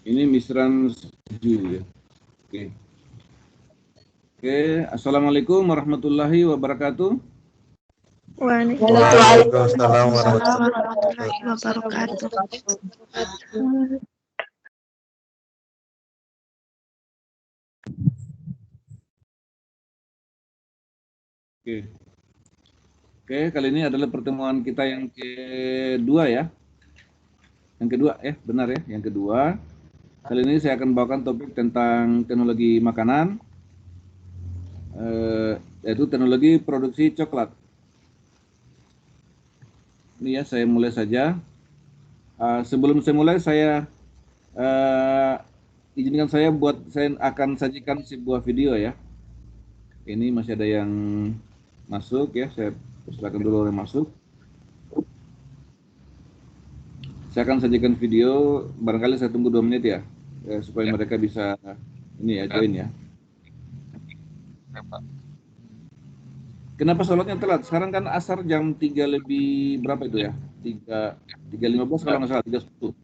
Ini Misran 7 ya. Oke. Oke, Assalamualaikum warahmatullahi wabarakatuh. Waalaikumsalam warahmatullahi wabarakatuh. Oke. Oke, kali ini adalah pertemuan kita yang kedua ya. Yang kedua ya, benar ya, yang kedua. Kali ini saya akan bawakan topik tentang teknologi makanan, yaitu teknologi produksi coklat. Ini ya, saya mulai saja. Sebelum saya mulai, izinkan saya akan sajikan sebuah video ya. Ini masih ada yang masuk ya, saya persilakan dulu yang masuk. Saya akan sajikan video, barangkali saya tunggu 2 menit ya, supaya mereka bisa ini ya, join ya. Kenapa sholatnya telat? Sekarang kan asar jam 3 lebih berapa itu ya? 3.15 kalau nggak salah, 3.10.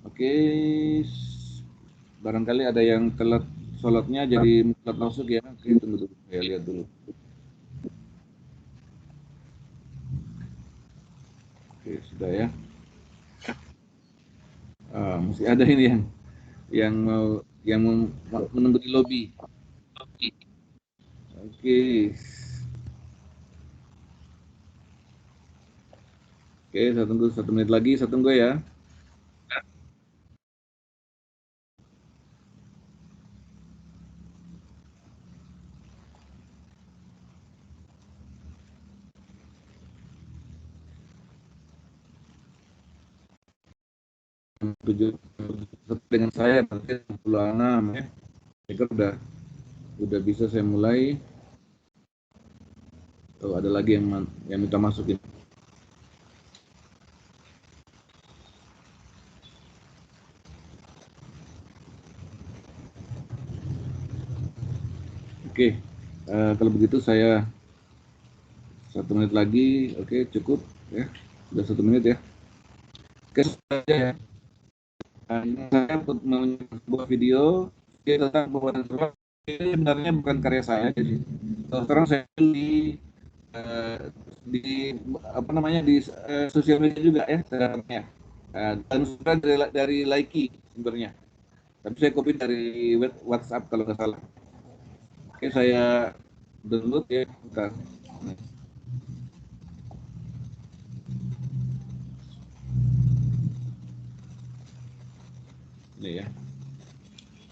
Oke, barangkali ada yang telat sholatnya jadi telat masuk ya. Oke, tunggu dulu, saya lihat dulu. Oke, sudah ya. Masih ada ini yang mau menunggu di lobi. Oke. Oke, saya tunggu 1 menit lagi, saya tunggu ya. Tujuh dengan saya nanti 66 ya. Saya udah bisa saya mulai. Oh, ada lagi yang minta masuk ini. Oke, kalau begitu saya 1 menit lagi. Oke, cukup ya. Sudah 1 menit ya. Oke, saja ya. Ini saya mau sebuah video tentang pembuatan coklat. Ini sebenarnya bukan karya saya, jadi sekarang saya di apa namanya di sosial media juga ya sebenarnya, dan sudah dari Likee sebenarnya, tapi saya copy dari WhatsApp kalau nggak salah. Oke, saya download ya. Bentar. Ini ya.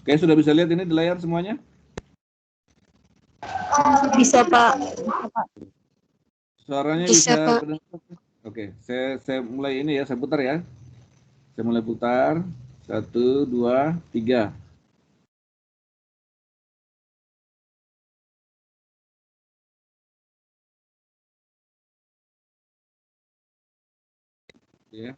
Oke, sudah bisa lihat ini di layar semuanya? Bisa, Pak. Suaranya Bisa, bisa Pak. kedengar? Oke, saya mulai ini ya, saya putar ya. Saya mulai putar. 1, 2, 3. Ya.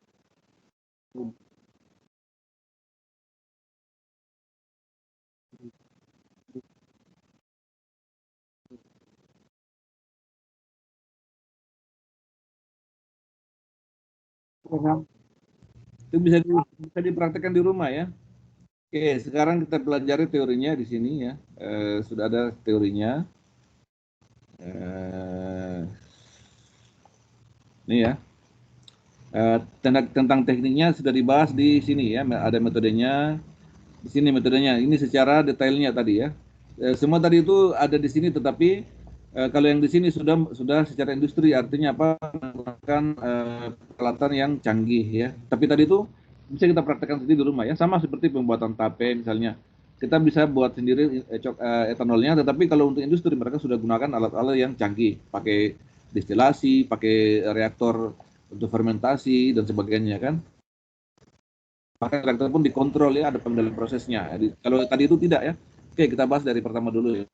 Itu bisa dipraktekkan di rumah ya. Oke, sekarang kita pelajari teorinya di sini ya. Sudah ada teorinya. Ini ya. Tentang tekniknya sudah dibahas di sini ya. Ada metodenya. Di sini metodenya. Ini secara detailnya tadi ya. Semua tadi itu ada di sini, tetapi kalau yang di sini sudah secara industri, artinya apa? Menggunakan peralatan yang canggih ya. Tapi tadi itu bisa kita praktekkan sendiri di rumah ya. Sama seperti pembuatan tape misalnya. Kita bisa buat sendiri etanolnya, tetapi kalau untuk industri mereka sudah gunakan alat-alat yang canggih, pakai destilasi, pakai reaktor untuk fermentasi dan sebagainya kan. Maka reaktor pun dikontrol ya, ada pengendalian prosesnya. Jadi, kalau tadi itu tidak ya. Oke, kita bahas dari pertama dulu ya.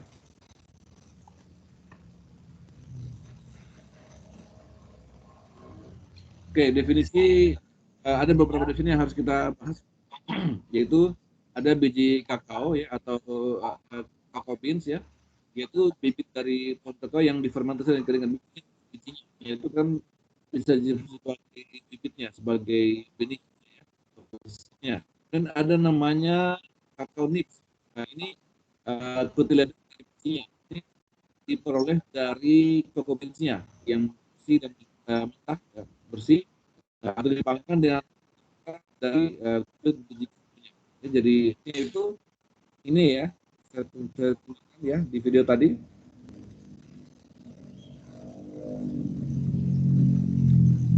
Oke, definisi ada beberapa definisi yang harus kita bahas, yaitu ada biji kakao ya, atau kakao beans ya, yaitu bibit dari pohon kakao yang difermentasi dan keringan. Bijinya itu kan bisa jadi sebagai bibitnya, sebagai benihnya. Dan ada namanya kakao nips. Nah, ini cotyledon nipsnya. Ini diperoleh dari cocoa beans-nya yang bersih dan mentah, bersih, atau dipanggang dengan dari kulit biji-bijinya. Jadi itu ini ya, saya tunjukkan ya di video tadi.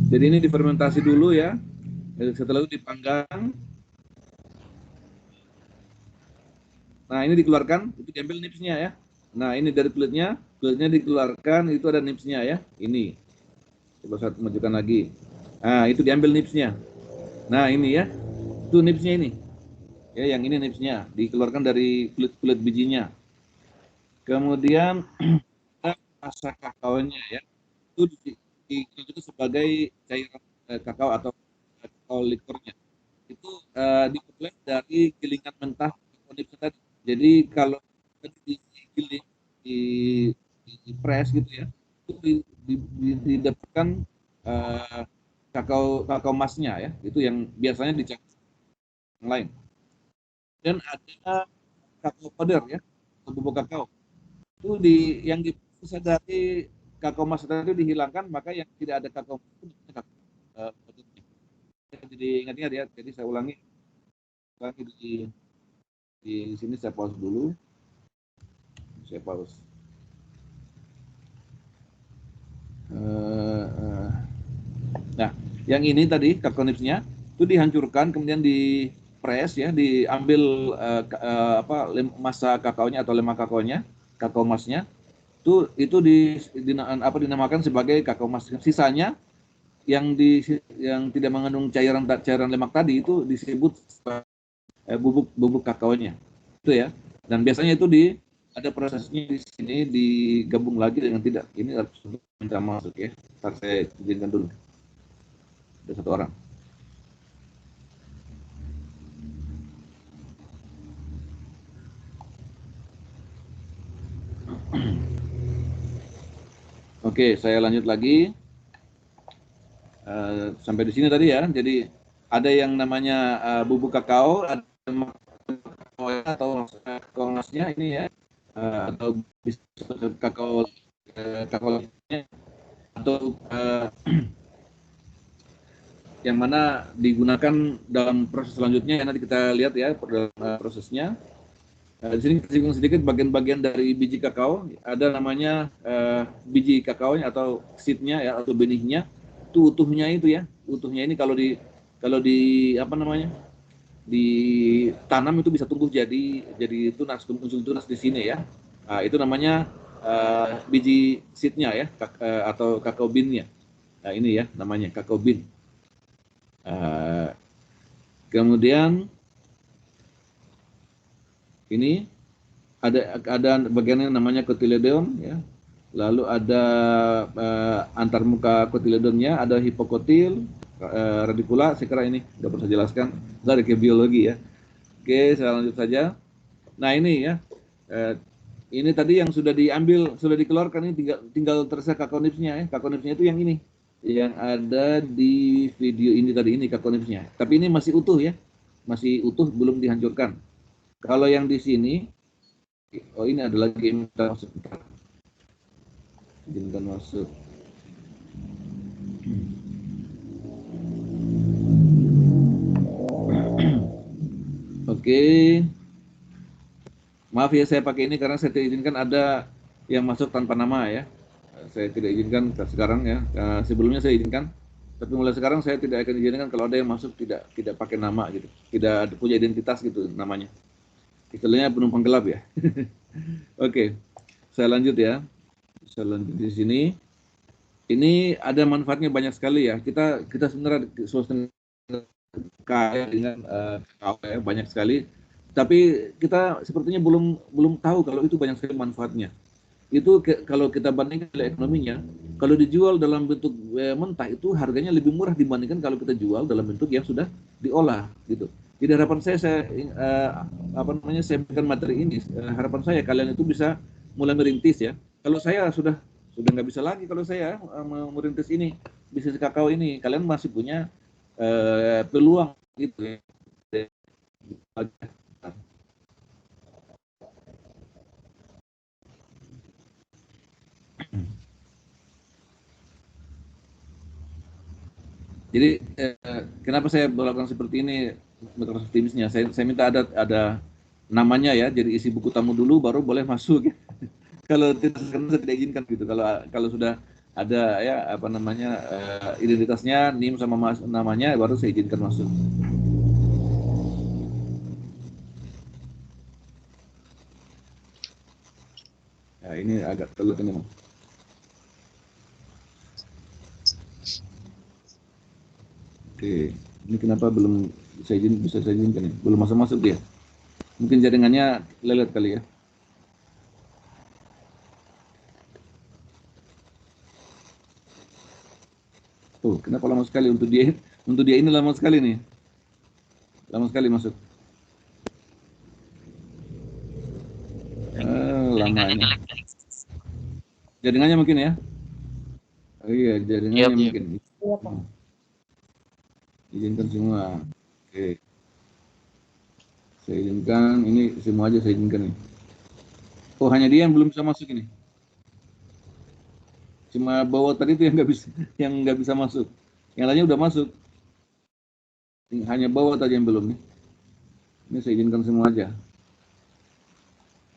Jadi ini difermentasi dulu ya, setelah itu dipanggang. Nah ini dikeluarkan, itu diambil nipsnya ya. Nah ini dari kulitnya dikeluarkan, itu ada nipsnya ya. Ini, coba saya tunjukkan lagi. Nah itu diambil nipsnya. Nah ini ya, itu nipsnya ini. Ya yang ini nipsnya, dikeluarkan dari kulit bijinya. Kemudian rasa kakaonya ya, itu itu sebagai cairan kakao atau kakao liquornya. Itu diperoleh dari gilingan mentah kakao nips tadi. Jadi kalau digiling, di press gitu ya, itu didapatkan kakao emasnya ya, itu yang biasanya dicampur yang lain. Dan ada kakao powder ya, bubuk kakao. Itu yang bisa dari kakao emas tadi dihilangkan, maka yang tidak ada kakao itu powdernya. Jadi ingat-ingat ya, jadi saya ulangi di sini saya pause dulu. Saya pause. Nah, yang ini tadi kakao nipsnya itu dihancurkan, kemudian di press ya, diambil masa kakaonya atau lemak kakaonya, kakao emasnya. Itu dinamakan sebagai kakao emas. Sisanya yang tidak mengandung cairan lemak tadi itu disebut bubuk kakaonya. Itu ya. Dan biasanya itu ada prosesnya di sini digabung lagi dengan tidak. Ini harus minta masuk ya. Ntar saya izinkan dulu. Ada satu orang. Oke, saya lanjut lagi. Sampai di sini tadi ya. Jadi ada yang namanya bubuk kakao, ada atau kakao emasnya ini ya, atau bisa kakao atau yang mana digunakan dalam proses selanjutnya. Nanti kita lihat ya prosesnya. Di sini kita sedikit bagian-bagian dari biji kakao. Ada namanya biji kakaonya atau seednya ya, atau benihnya. Itu utuhnya itu ya. Utuhnya ini kalau di apa namanya? Ditanam itu bisa tumbuh jadi tunas, muncul tunas di sini ya. Nah, itu namanya biji seednya ya, atau kakao bean-nya. Nah, ini ya namanya kakao bean. Kemudian ini ada bagian yang namanya cotyledon ya. Lalu ada antarmuka cotyledonnya, ada hipokotil, radikula. Saya kira ini nggak perlu saya jelaskan, dari ke biologi ya. Oke, saya lanjut saja. Nah ini ya, ini tadi yang sudah diambil, sudah dikeluarkan, ini tinggal tersisa kakao nipsnya ya. Kakao nipsnya itu yang ini, yang ada di video ini tadi, ini kakao nipsnya. Tapi ini masih utuh ya, masih utuh, belum dihancurkan. Kalau yang di sini, oh ini ada lagi yang kita masuk. Izinkan masuk. Oke. Maaf ya saya pakai ini karena saya tidak izinkan ada yang masuk tanpa nama ya. Saya tidak izinkan sekarang ya. Sebelumnya saya izinkan, tapi mulai sekarang saya tidak akan izinkan kalau ada yang masuk tidak pakai nama gitu, tidak punya identitas gitu namanya. Istilahnya penumpang gelap ya. Oke, saya lanjut ya. Saya lanjut di sini. Ini ada manfaatnya banyak sekali ya. Kita sebenarnya suasana kaya dengan kakao ya, banyak sekali. Tapi kita sepertinya belum tahu kalau itu banyak sekali manfaatnya. Itu kalau kita bandingkan nilai ekonominya, kalau dijual dalam bentuk mentah itu harganya lebih murah dibandingkan kalau kita jual dalam bentuk yang sudah diolah gitu. Jadi harapan saya saya berikan materi ini, harapan saya kalian itu bisa mulai merintis ya. Kalau saya sudah nggak bisa lagi kalau saya merintis ini. bisnis kakao ini kalian masih punya peluang gitu ya. Jadi kenapa saya melakukan seperti ini Microsoft Teams-nya? Saya minta ada namanya ya, jadi isi buku tamu dulu baru boleh masuk. Kalau tidak, saya tidak izinkan gitu. Kalau sudah ada ya apa namanya identitasnya, NIM sama namanya baru saya izinkan masuk. Ya, ini agak telat ini, Mas. Oke, ini kenapa belum bisa saya izinkan ya? Belum masuk dia. Mungkin jaringannya lelet kali ya. Tuh, kenapa lama sekali untuk dia? Untuk dia ini lama sekali nih. Lama sekali masuk. Lama ini. Jaringannya mungkin ya? Oh iya, jaringannya mungkin. Iya, Pak. Izinkan semua. Oke. Saya izinkan, ini semua aja saya izinkan nih. Oh, hanya dia yang belum bisa masuk ini. Cuma bawa tadi itu yang nggak bisa masuk. Yang lainnya udah masuk. Hanya bawa tadi yang belum nih. Ini saya izinkan semua aja.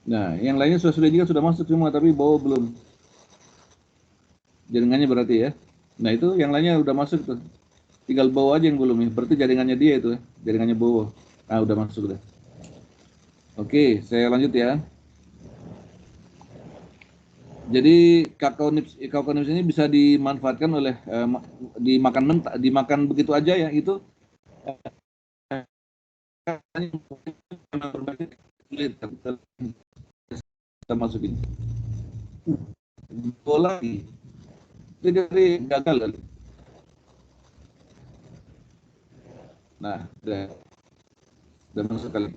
Nah, yang lainnya sudah masuk semua, tapi bawa belum. Jaringannya berarti ya. Nah, itu yang lainnya udah masuk tuh. Tinggal bawa aja yang belum nih. Berarti jaringannya dia itu, jaringannya bawa. Ah, udah masuk udah. Oke, saya lanjut ya. Jadi kakao nips ini bisa dimanfaatkan oleh dimakan mentah, dimakan begitu aja ya itu kulit kita masukin bola jadi gagal kali. Nah, udah masuk kali.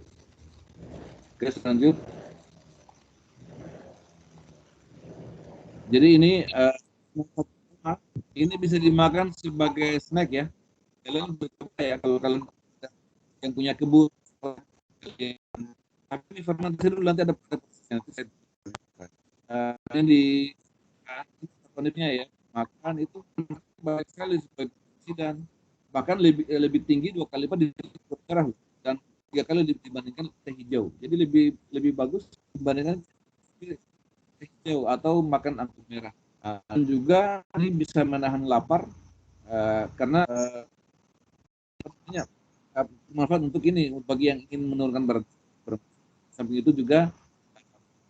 Oke, lanjut. Jadi ini bisa dimakan sebagai snack ya. Kalian bercoba ya kalau kalian yang punya kebun. Tapi fermentasi dulu nanti ada prosesnya. Ini di konipnya ya, makan itu baik sekali sebagai dan bahkan lebih tinggi 2 kali lipat merah dan 3 kali dibandingkan teh hijau. Jadi lebih bagus dibandingkan teh hijau atau makan anggur merah. Dan juga ini bisa menahan lapar karena manfaat untuk ini bagi yang ingin menurunkan berat. Samping itu juga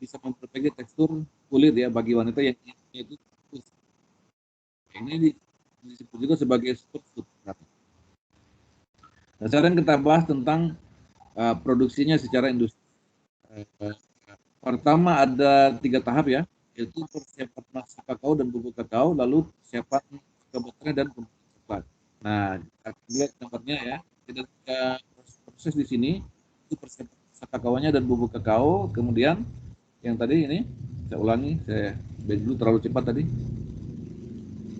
bisa memperbaiki tekstur kulit ya bagi wanita yang itu ini disebut juga sebagai superfood. Nah, sekarang kita bahas tentang produksinya secara industri. Pertama ada 3 tahap ya, yaitu persiapan masa kakao dan bubuk kakao, lalu persiapan kebutuhan dan pembuatan coklat. Nah, kita lihat gambarnya ya. Ada 3 proses di sini, itu persiapan masa kakaonya dan bubuk kakao, kemudian yang tadi ini saya ulangi, saya dulu terlalu cepat tadi.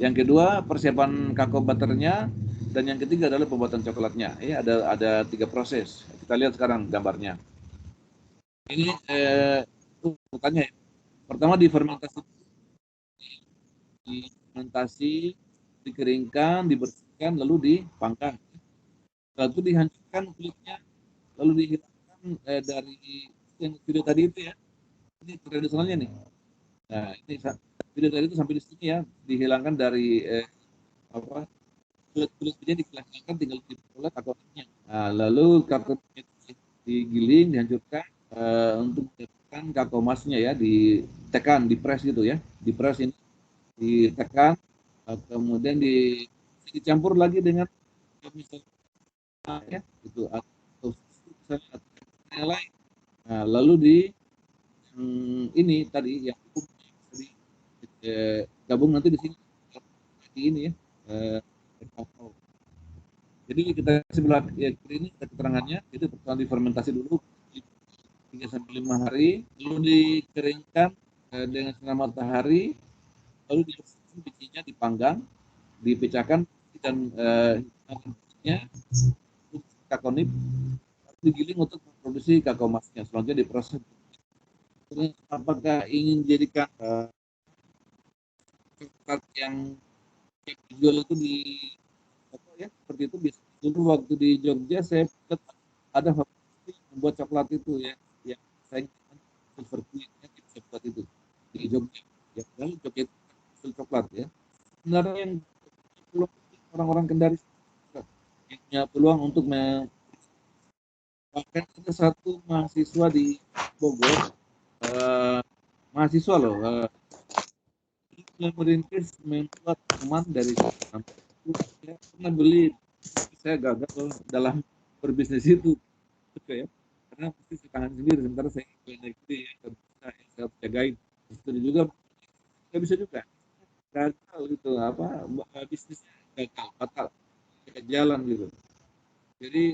Yang kedua persiapan kakao butternya, dan yang ketiga adalah pembuatan coklatnya. Ya, ada 3 proses. Kita lihat sekarang gambarnya. Ini bukannya ya. Pertama difermentasi, dikeringkan, dibersihkan, lalu dipanggang. Lalu itu dihancurkan kulitnya, lalu dihilangkan dari yang video tadi itu ya. Ini tradisionalnya nih. Nah, ini video tadi itu sampai di sini ya, dihilangkan dari kulit-kulitnya dihilangkan, tinggal dibulat kartonnya. Nah, lalu kartonnya digiling, dihancurkan untuk mendapatkan kakao emasnya ya, ditekan, dipres gitu ya, dipres ini, ditekan, kemudian dicampur lagi dengan misalnya ya, gitu atau misalnya atau yang lain. Nah, lalu ini tadi yang gabung nanti di sini di ini ya. Jadi kita sebelah kiri ini ada keterangannya, itu pertama difermentasi dulu 3 sampai 5 hari, lalu dikeringkan dengan sinar matahari, lalu dibersihkan bijinya, dipanggang, dipecahkan dan kakao nib digiling untuk memproduksi kakao emasnya. Selanjutnya diproses. Apakah ingin jadikan coklat yang dijual itu di apa ya seperti itu? Bisa dulu waktu di Jogja saya ada fabrik membuat coklat itu ya, yang saya seperti coklat itu di Jogja. Ya, lalu Jogja itu hasil coklat ya. Sebenarnya yang orang-orang Kendari yang punya peluang untuk bahkan ada satu mahasiswa di Bogor, mahasiswa loh, yang merintis membuat teman dari saya pernah beli, saya gagal loh dalam berbisnis itu, ya, karena mesti tangan sendiri, sementara saya negeri yang saya jagain, itu juga nggak bisa juga, gagal gitu, apa bisnisnya gagal, fatal, tidak jalan gitu. Jadi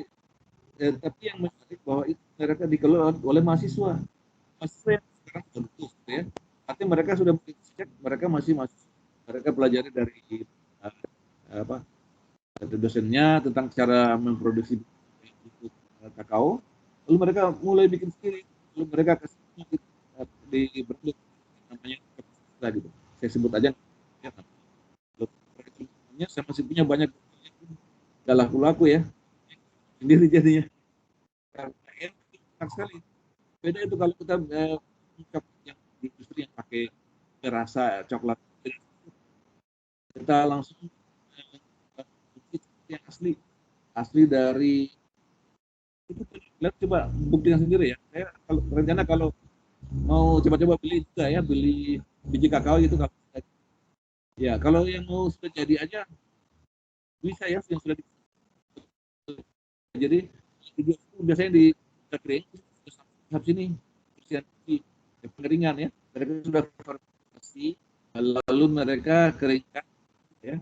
tapi yang menarik bahwa itu mereka dikelola oleh mahasiswa yang sekarang lulus, gitu ya. Artinya mereka sudah cek, mereka masih mereka pelajari dari apa dosennya tentang cara memproduksi kakao, lalu mereka mulai bikin sendiri, lalu mereka kasih di berbentuk namanya gitu. Saya sebut aja ya, saya masih punya banyak, gak laku-laku ya, sendiri jadinya. Enak sekali. Beda itu kalau kita yang di industri yang pakai rasa coklat, kita langsung yang asli dari itu. Lihat, coba buktikan sendiri ya. Saya kalau rencana kalau mau coba-coba beli juga ya, beli biji kakao gitu. Ya kalau yang mau sudah jadi aja bisa ya, yang sudah jadi biasanya di kering sampai sini pengeringan ya, mereka sudah fermentasi lalu mereka keringkan ya.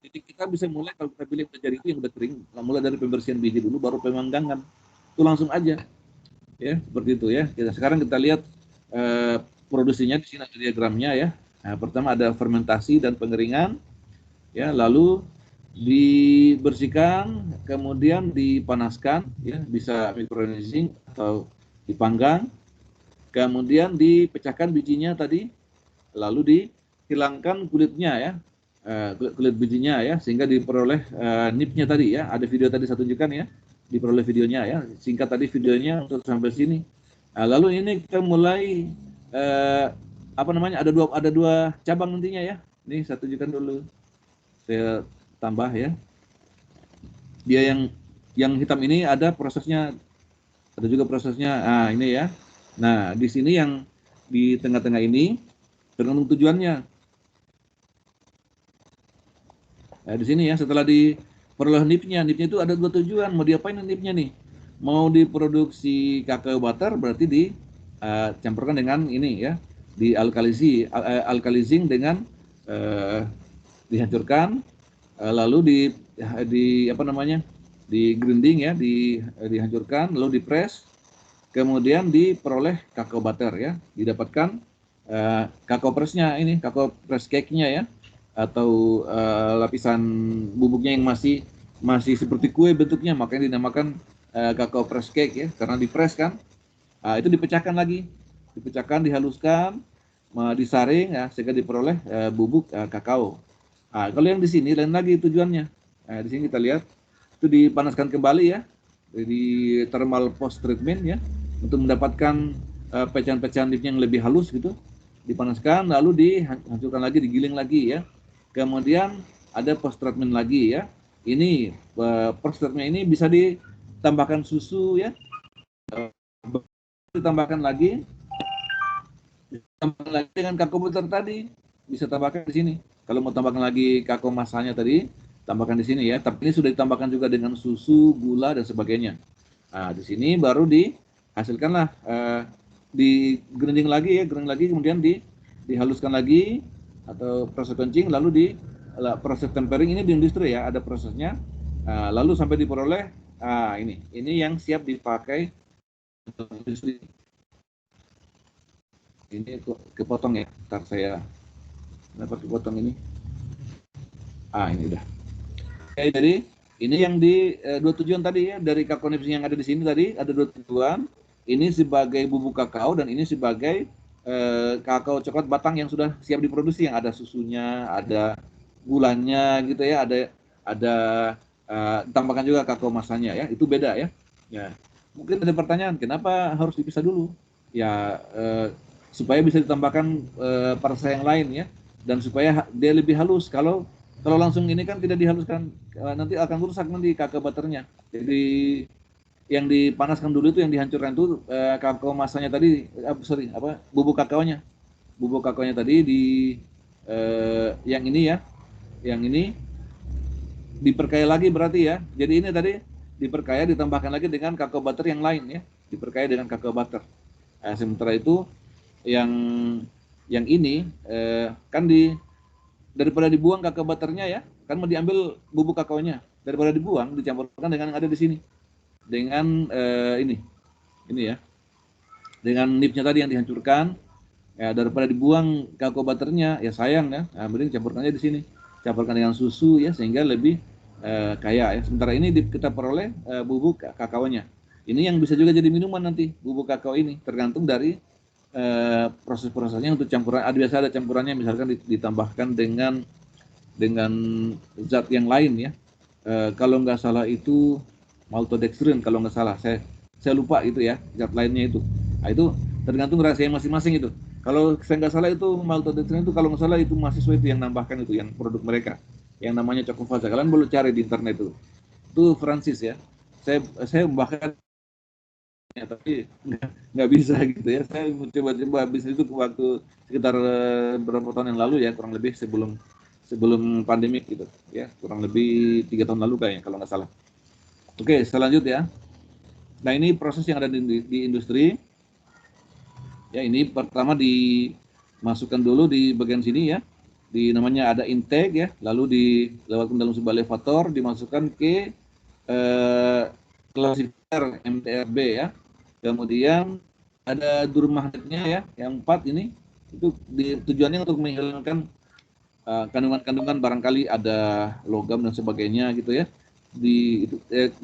Jadi kita bisa mulai kalau kita pilih menjadi itu yang udah kering, mulai dari pembersihan biji dulu baru pemanggangan, itu langsung aja ya, seperti itu ya. Sekarang kita lihat produksinya di sini ada diagramnya ya. Nah, pertama ada fermentasi dan pengeringan ya, lalu dibersihkan, kemudian dipanaskan ya, bisa microneedling atau dipanggang, kemudian dipecahkan bijinya tadi, lalu dihilangkan kulitnya ya, kulit bijinya ya, sehingga diperoleh nibnya tadi ya. Ada video tadi saya tunjukkan ya, diperoleh videonya ya, singkat tadi videonya untuk sampai sini. Nah, lalu ini kita mulai apa namanya, ada dua cabang nantinya ya. Ini saya tunjukkan dulu, saya tambah ya. Dia yang hitam ini ada prosesnya, ada juga prosesnya. Nah, ini ya. Nah, di sini yang di tengah-tengah ini tergantung tujuannya. Nah, di sini ya, setelah diperoleh nibnya itu ada dua tujuan. Mau diapain nibnya nih? Mau diproduksi kakao butter, berarti dicampurkan dengan ini ya, alkalizing dengan dihancurkan, lalu di apa namanya, di grinding ya, dihancurkan, lalu dipres, kemudian diperoleh kakao butter ya, didapatkan kakao pressnya ini, kakao press cake-nya ya, atau lapisan bubuknya yang masih seperti kue bentuknya, makanya dinamakan kakao press cake ya, karena dipres kan. Itu dipecahkan lagi, dihaluskan, disaring ya, sehingga diperoleh bubuk kakao. Kalau yang di sini lain lagi tujuannya. Di sini kita lihat itu dipanaskan kembali ya, di thermal post treatment ya, untuk mendapatkan pecahan-pecahan nibnya yang lebih halus gitu. Dipanaskan lalu dihancurkan lagi, digiling lagi ya. Kemudian ada post treatment lagi ya. Ini post treatment ini bisa ditambahkan susu ya, ditambahkan lagi dengan kakao butter tadi, bisa tambahkan di sini. Kalau mau tambahkan lagi kakao masanya tadi, tambahkan di sini ya. Tapi ini sudah ditambahkan juga dengan susu, gula dan sebagainya. Nah, di sini baru dihasilkanlah di grinding lagi ya, kemudian dihaluskan lagi atau proses kencing, lalu proses tempering. Ini di industri ya, ada prosesnya. Lalu sampai diperoleh ini yang siap dipakai untuk industri. Ini kepotong ya, ntar saya dapat kepotong ini. Ini udah. Oke, jadi ini yang di dua tujuan tadi ya, dari kakao nips yang ada di sini tadi ada dua tujuan. Ini sebagai bubuk kakao dan ini sebagai kakao coklat batang yang sudah siap diproduksi, yang ada susunya, ada gulanya gitu ya, ada tambahkan juga kakao masanya ya, itu beda ya. Ya, mungkin ada pertanyaan, kenapa harus dipisah dulu? Ya, supaya bisa ditambahkan perasa yang lain ya, dan supaya dia lebih halus. Kalau langsung ini kan tidak dihaluskan, nanti akan rusak nanti kakao butternya. Jadi yang dipanaskan dulu itu, yang dihancurkan itu kakao masanya tadi, bubuk kakaonya. Bubuk kakaonya tadi yang ini ya, yang ini diperkaya lagi berarti ya. Jadi ini tadi diperkaya, ditambahkan lagi dengan kakao butter yang lain ya, diperkaya dengan kakao butter. Sementara itu yang ini kan daripada dibuang kakao butternya ya, kan mau diambil bubuk kakaonya, daripada dibuang dicampurkan dengan yang ada di sini, dengan ini ya, dengan nipnya tadi yang dihancurkan ya, daripada dibuang kakao butternya ya sayang ya, mending campurkannya di sini, campurkan dengan susu ya, sehingga lebih kaya ya. Sementara ini kita peroleh bubuk kakaonya. Ini yang bisa juga jadi minuman nanti, bubuk kakao ini, tergantung dari proses-prosesnya untuk campuran. Biasa ada campurannya, misalkan ditambahkan dengan zat yang lain ya. Kalau nggak salah itu maltodextrin, kalau nggak salah, saya lupa itu ya, zat lainnya itu. Nah, itu tergantung rahasia masing-masing itu. Kalau saya nggak salah itu maltodextrin itu, kalau nggak salah itu mahasiswa itu yang nambahkan itu, yang produk mereka, yang namanya Cocovaza. Kalian boleh cari di internet itu. Itu Francis ya. Saya bahkan ya, tapi nggak bisa gitu ya. Saya coba-coba habis itu waktu sekitar beberapa tahun yang lalu ya, kurang lebih sebelum pandemik gitu ya, kurang lebih 3 tahun lalu kayaknya kalau nggak salah. Oke, selanjut ya. Nah, ini proses yang ada di industri ya. Ini pertama dimasukkan dulu di bagian sini ya, di namanya ada intake ya, lalu dilewatkan dalam sebuah elevator, dimasukkan ke klasifier MTRB ya. Kemudian ada dur magnetnya ya, yang 4 ini, itu tujuannya untuk menghilangkan kandungan-kandungan, barangkali ada logam dan sebagainya gitu ya. Di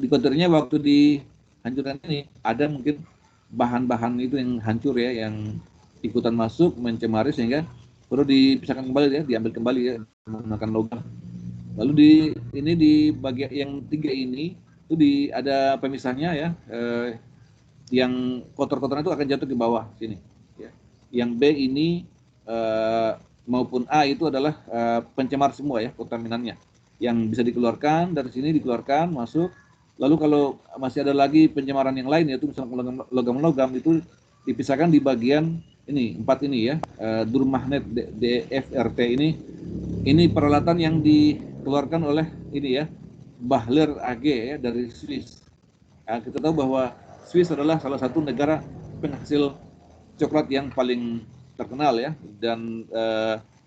konturnya waktu dihancurkan ini ada mungkin bahan-bahan itu yang hancur ya, yang ikutan masuk mencemari, sehingga perlu dipisahkan kembali ya, diambil kembali ya menggunakan logam. Lalu di bagian yang 3 ini itu ada pemisahnya ya, yang kotor-kotoran itu akan jatuh ke bawah sini ya. Yang B ini maupun A itu adalah pencemar semua ya, kontaminannya, yang bisa dikeluarkan dari sini, dikeluarkan masuk. Lalu kalau masih ada lagi pencemaran yang lain, yaitu misalnya logam-logam, itu dipisahkan di bagian ini 4 ini ya, dur magnet DFRT ini peralatan yang dikeluarkan oleh ini ya, Bahler AG ya, dari Swiss. Kita tahu bahwa Swiss adalah salah satu negara penghasil coklat yang paling terkenal ya, dan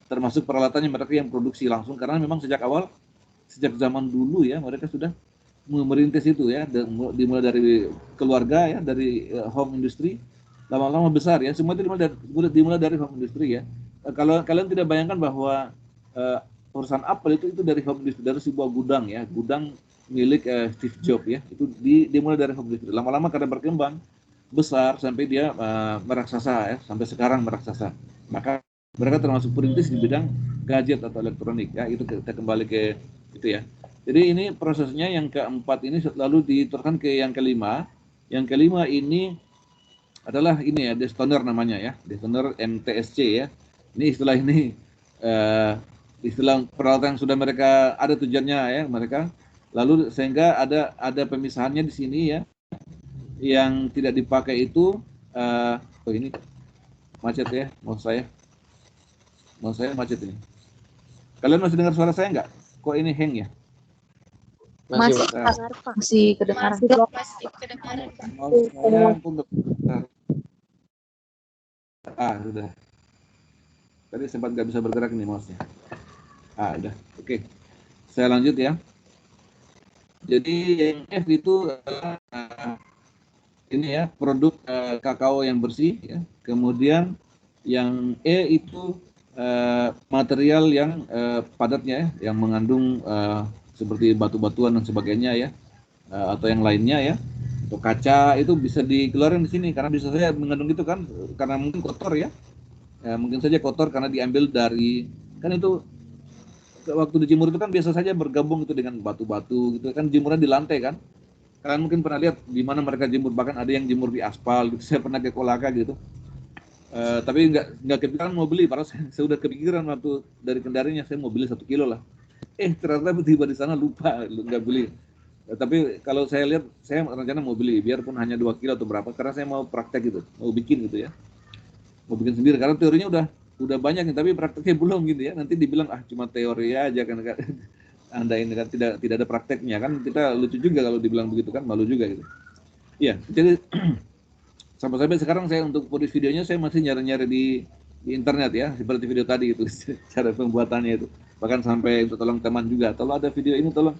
termasuk peralatannya mereka yang produksi langsung, karena memang sejak zaman dulu ya, mereka sudah merintis itu ya, dimulai dari keluarga ya, dari home industry, lama-lama besar ya, semua itu dimulai dari home industry ya. Kalau kalian tidak bayangkan bahwa perusahaan Apple itu dari home industry, dari sebuah gudang ya, gudang milik Steve Jobs ya, itu dimulai dari home industry, lama-lama karena berkembang besar sampai dia meraksasa ya, sampai sekarang meraksasa. Maka mereka termasuk perintis di bidang gadget atau elektronik ya. Itu kita kembali ke itu ya. Jadi ini prosesnya yang keempat ini, lalu diteruskan ke yang kelima. Yang kelima ini adalah ini ya, destoner namanya ya, destoner MTSC ya. Ini istilah peralatan yang sudah mereka ada tujuannya ya mereka. Lalu sehingga ada pemisahannya di sini ya. Yang tidak dipakai itu ini macet ya, mau saya macet ini. Kalian masih dengar suara saya nggak? Kok ini hang ya? Masih kedengaran. Sudah. Tadi sempat nggak bisa bergerak nih mouse-nya. Udah. Oke. Saya lanjut ya. Jadi yang F itu ini ya, produk kakao yang bersih ya. Kemudian yang E itu material yang padatnya ya, yang mengandung seperti batu-batuan dan sebagainya ya, atau yang lainnya ya, atau kaca, itu bisa dikeluarkan di sini karena bisa saja mengandung itu kan, karena mungkin kotor ya, mungkin saja kotor karena diambil dari, kan itu waktu dijemur itu kan biasa saja bergabung itu dengan batu-batu gitu kan, jemuran di lantai kan. Kalian mungkin pernah lihat di mana mereka jemur, bahkan ada yang jemur di aspal gitu. Saya pernah ke Kolaka gitu. Tapi nggak kepikiran mau beli, padahal saya udah kepikiran waktu dari Kendarinya saya mau beli 1 kilo lah. Ternyata tiba di sana lupa nggak beli. Tapi kalau saya lihat, saya rencana mau beli, biarpun hanya 2 kilo atau berapa, karena saya mau praktek gitu, mau bikin gitu ya, mau bikin sendiri. Karena teorinya udah banyak nih, tapi prakteknya belum gitu ya. Nanti dibilang cuma teori aja kan, Anda ini kan tidak ada prakteknya kan, kita lucu juga kalau dibilang begitu kan, malu juga gitu. Iya, jadi sampai sekarang saya untuk videonya saya masih nyari-nyari di internet ya, seperti video tadi itu cara pembuatannya itu. Bahkan sampai untuk tolong teman juga, kalau ada video ini tolong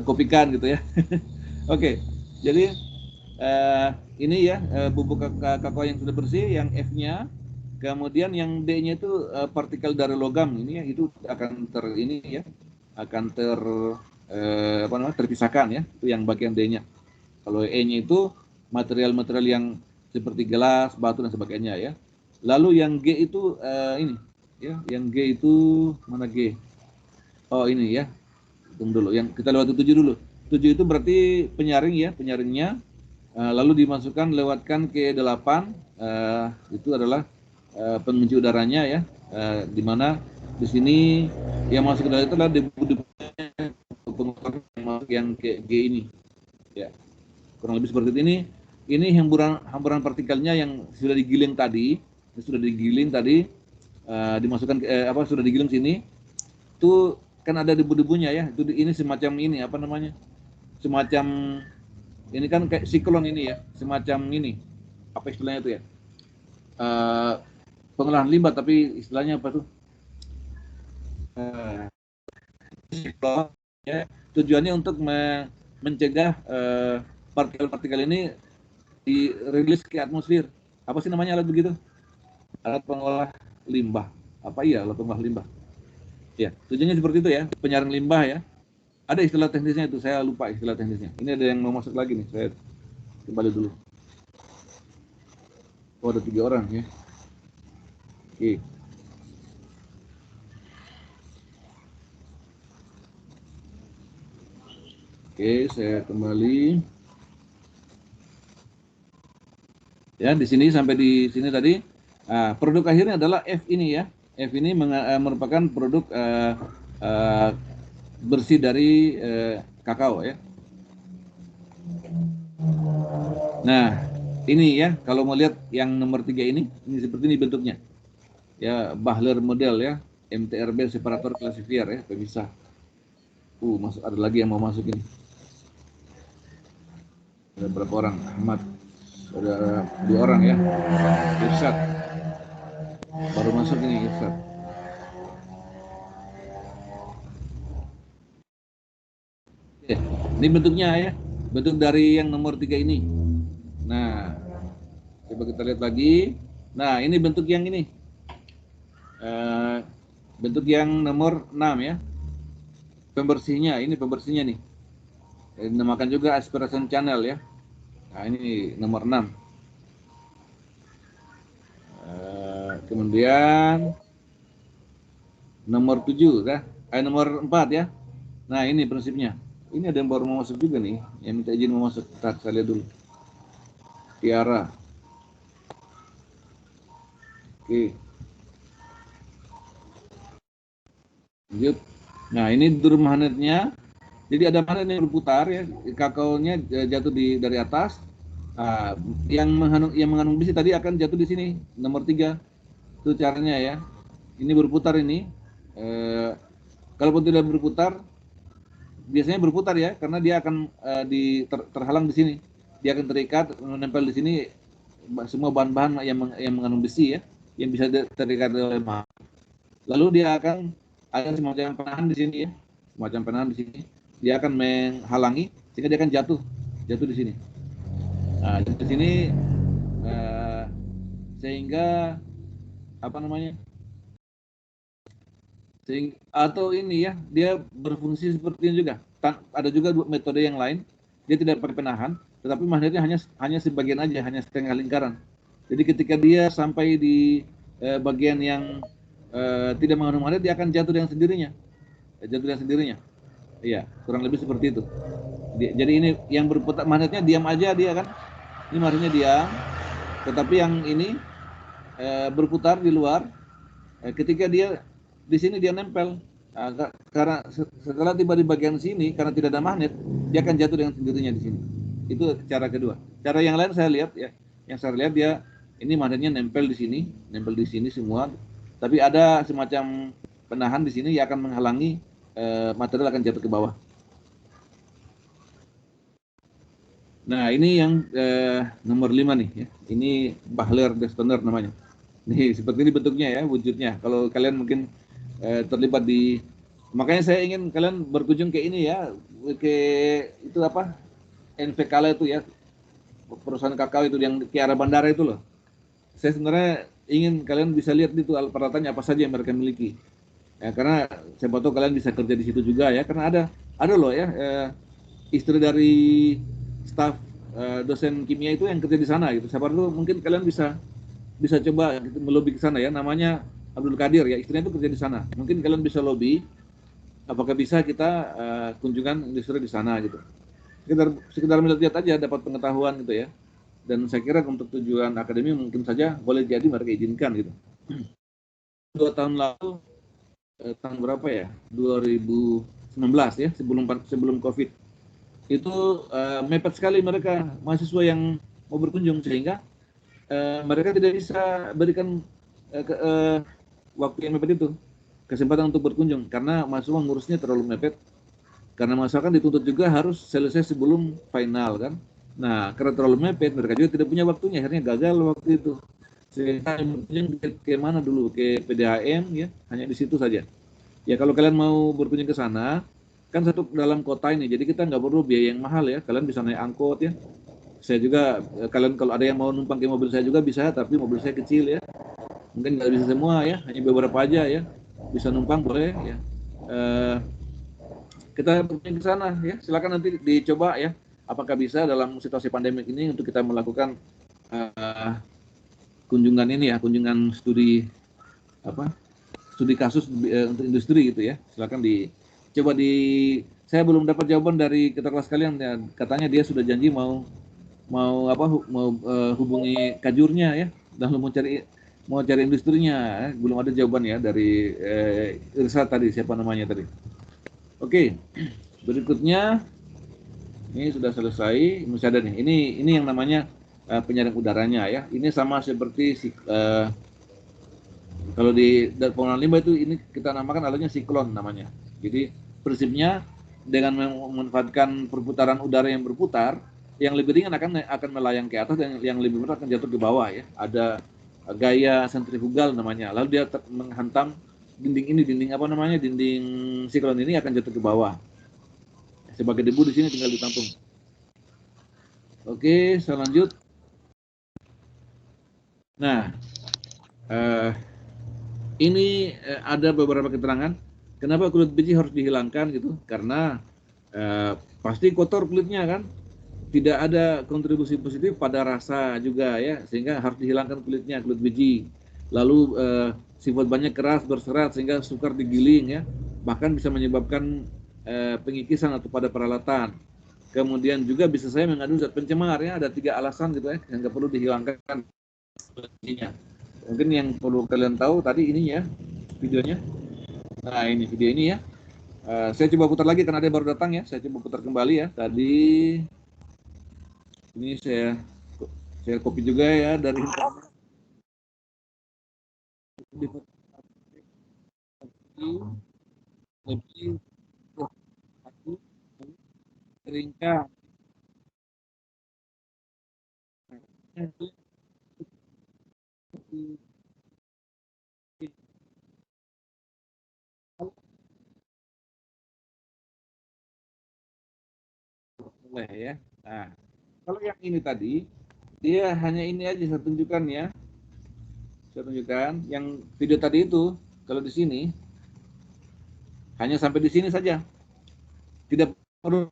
kopikan gitu ya. Oke, jadi ini ya bubuk kakao yang sudah bersih, yang F-nya, kemudian yang D-nya itu partikel dari logam ini ya, itu akan terpisahkan ya, itu yang bagian D-nya. Kalau E-nya itu material-material yang seperti gelas, batu dan sebagainya ya. Lalu yang G itu ini ya, yang G itu mana G? Oh ini ya, tunggu dulu. Yang kita lewati 7 dulu. 7 itu berarti penyaring ya, penyaringnya. Lalu dimasukkan, lewatkan ke 8. Itu adalah pengunci udaranya ya. Di mana di sini yang masuk ke dalam itu adalah debu-debu yang ke G ini. Ya, kurang lebih seperti ini. Ini hamburan partikelnya yang sudah digiling tadi, dimasukkan sudah digiling sini. Itu kan ada debu-debunya ya. Ini semacam ini apa namanya? Semacam ini kan kayak siklon ini ya, semacam ini. Apa istilahnya itu ya? Pengolahan limbah, tapi istilahnya apa tuh? Siklon ya. Tujuannya untuk mencegah partikel-partikel ini dirilis ke atmosfer. Apa sih namanya alat begitu? Alat pengolah limbah. Apa iya alat pengolah limbah? Ya, tujuannya seperti itu ya, penyaring limbah ya. Ada istilah teknisnya itu, saya lupa istilah teknisnya. Ini ada yang mau masuk lagi nih, saya kembali dulu. Oh, ada 3 orang ya. Oke. Oke, saya kembali. Ya, di sini sampai di sini tadi. Produk akhirnya adalah F ini ya. F ini merupakan produk bersih dari kakao ya. Nah, ini ya, kalau mau lihat yang nomor 3 ini seperti ini bentuknya. Ya, Bahler model ya, MTRB separator classifier ya, pemisah. Ada lagi yang mau masuk ini. Ada berapa orang? Ahmad. Ada 2 orang ya. Irsyad. Baru masuk ini Irsyad. Oke, ini bentuknya ya. Bentuk dari yang nomor 3 ini. Nah, coba kita lihat lagi. Nah, ini bentuk yang ini. Bentuk yang nomor 6 ya. Pembersihnya, ini pembersihnya nih. Dinamakan juga aspiration channel ya. Nah, ini nomor 6. Kemudian nomor 7 ya. Nomor 4 ya. Nah, ini prinsipnya. Ini ada yang baru mau masuk juga nih, yang minta izin mau masuk. Kita lihat dulu. Tiara. Oke. Lanjut. Nah, ini drum magnetnya. Jadi ada magnet yang berputar ya, kakaonya jatuh dari atas. Yang mengandung besi tadi akan jatuh di sini, nomor 3. Itu caranya ya. Ini berputar ini. Kalaupun tidak berputar, biasanya berputar ya, karena dia akan terhalang di sini. Dia akan terikat, menempel di sini semua bahan-bahan yang mengandung besi ya, yang bisa terikat oleh magnet. Lalu dia akan ada semacam penahan di sini ya, semacam penahan di sini. Dia akan menghalangi sehingga dia akan jatuh di sini. Nah, di sini sehingga apa namanya, atau ini ya, dia berfungsi seperti ini juga. Ada juga metode yang lain, dia tidak pakai penahan, tetapi magnetnya hanya sebagian aja, hanya setengah lingkaran. Jadi ketika dia sampai di bagian yang tidak mengandung magnet, dia akan jatuh dengan sendirinya. Jatuh dengan sendirinya. Iya, kurang lebih seperti itu. Jadi ini yang berputar, magnetnya diam aja dia kan. Ini magnetnya diam, tetapi yang ini berputar di luar. Ketika dia di sini dia nempel. Karena setelah tiba di bagian sini, karena tidak ada magnet, dia akan jatuh dengan sendirinya di sini. Itu cara kedua. Cara yang lain saya lihat ya, yang saya lihat dia ini magnetnya nempel di sini semua. Tapi ada semacam penahan di sini yang akan menghalangi material akan jatuh ke bawah. Nah ini yang nomor 5 nih ya. Ini Bahler-Destoner namanya. Nih seperti ini bentuknya ya, wujudnya. Kalau kalian mungkin terlibat di, makanya saya ingin kalian berkunjung ke ini ya, ke itu apa, NVKala itu ya, perusahaan kakao itu yang ke arah bandara itu loh. Saya sebenarnya ingin kalian bisa lihat itu alat peralatannya apa saja yang mereka miliki. Ya, karena siapa tahu kalian bisa kerja di situ juga ya, karena ada loh ya istri dari staf dosen kimia itu yang kerja di sana gitu. Siapa tahu mungkin kalian bisa coba gitu, melobi ke sana ya, namanya Abdul Qadir ya, istrinya itu kerja di sana. Mungkin kalian bisa lobby, apakah bisa kita kunjungan industri di sana gitu. Sekedar melihat aja, dapat pengetahuan gitu ya. Dan saya kira untuk tujuan akademi mungkin saja boleh jadi mereka izinkan gitu. 2 tahun lalu, tahun berapa ya? 2019 ya, sebelum COVID. Itu mepet sekali mereka mahasiswa yang mau berkunjung, sehingga mereka tidak bisa berikan waktu yang mepet itu, kesempatan untuk berkunjung, karena mahasiswa ngurusnya terlalu mepet, karena mahasiswa kan dituntut juga harus selesai sebelum final kan. Nah karena terlalu mepet, mereka juga tidak punya waktunya, akhirnya gagal waktu itu. Sehingga berkunjung ke mana dulu, ke PDAM ya, hanya di situ saja. Ya kalau kalian mau berkunjung ke sana, kan satu dalam kota ini, jadi kita nggak perlu biaya yang mahal ya, kalian bisa naik angkot ya. Saya juga, kalian kalau ada yang mau numpang ke mobil saya juga bisa, tapi mobil saya kecil ya, mungkin nggak bisa semua ya, hanya beberapa aja ya, bisa numpang boleh ya. Kita berkunjung ke sana ya, silakan nanti dicoba ya, apakah bisa dalam situasi pandemik ini untuk kita melakukan kunjungan ini ya, kunjungan studi apa, studi kasus untuk industri gitu ya. Silakan dicoba saya belum dapat jawaban dari ketua kelas kalian ya, katanya dia sudah janji mau hubungi kajurnya ya, dan mau cari industrinya, belum ada jawaban ya dari Irsa tadi, siapa namanya tadi. Oke, berikutnya ini sudah selesai, masih ada nih. Ini yang namanya penyaring udaranya ya. Ini sama seperti kalau di penggunaan limbah itu, ini kita namakan alatnya siklon namanya. Jadi prinsipnya dengan memanfaatkan perputaran udara yang berputar, yang lebih ringan akan melayang ke atas, dan yang lebih berat akan jatuh ke bawah ya. Ada gaya sentrifugal namanya. Lalu dia menghantam dinding apa namanya, dinding siklon ini akan jatuh ke bawah. Sebagai debu di sini tinggal ditampung. Oke, saya lanjut. Nah, ini ada beberapa keterangan kenapa kulit biji harus dihilangkan gitu, karena pasti kotor kulitnya kan, tidak ada kontribusi positif pada rasa juga ya, sehingga harus dihilangkan kulitnya, kulit biji. Lalu sifat banyak keras, berserat, sehingga sukar digiling ya, bahkan bisa menyebabkan pengikisan atau pada peralatan. Kemudian juga bisa saya mengandung zat pencemar ya, ada 3 alasan gitu ya yang nggak perlu dihilangkan kulitnya. Mungkin yang perlu kalian tahu tadi ini ya, videonya. Nah ini video ini ya. Saya coba putar lagi karena ada yang baru datang ya. Saya coba putar kembali ya. Tadi ini saya copy juga ya dari internet. Lebih ringkas. Boleh ya. Nah, kalau yang ini tadi, dia hanya ini aja saya tunjukkan ya. Saya tunjukkan yang video tadi itu, kalau di sini hanya sampai di sini saja, tidak perlu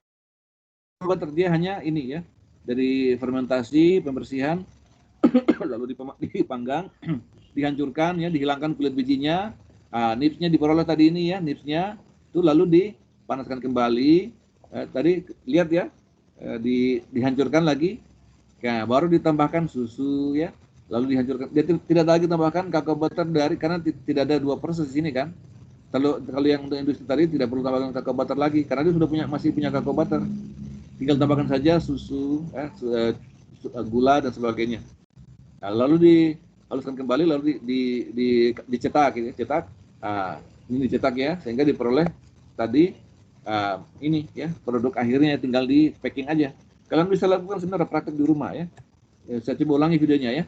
dia hanya ini ya, dari fermentasi, pembersihan, lalu dipanggang, dihancurkan ya, dihilangkan kulit bijinya, nipsnya diperoleh tadi ini ya, nipsnya itu lalu dipanaskan kembali, tadi lihat ya, dihancurkan lagi, ya, baru ditambahkan susu ya, lalu dihancurkan. Dia tidak lagi tambahkan kakao butter dari, karena tidak ada dua proses di sini kan. Kalau yang untuk industri tadi tidak perlu tambahkan kakao butter lagi, karena dia sudah masih punya kakao butter. Tinggal tambahkan saja susu, gula dan sebagainya. Nah, lalu dihaluskan kembali, lalu dicetak, gitu, cetak. Ini dicetak ya, sehingga diperoleh tadi ini ya, produk akhirnya tinggal di packing aja. Kalian bisa lakukan sebenarnya praktek di rumah ya. Saya coba ulangi videonya ya.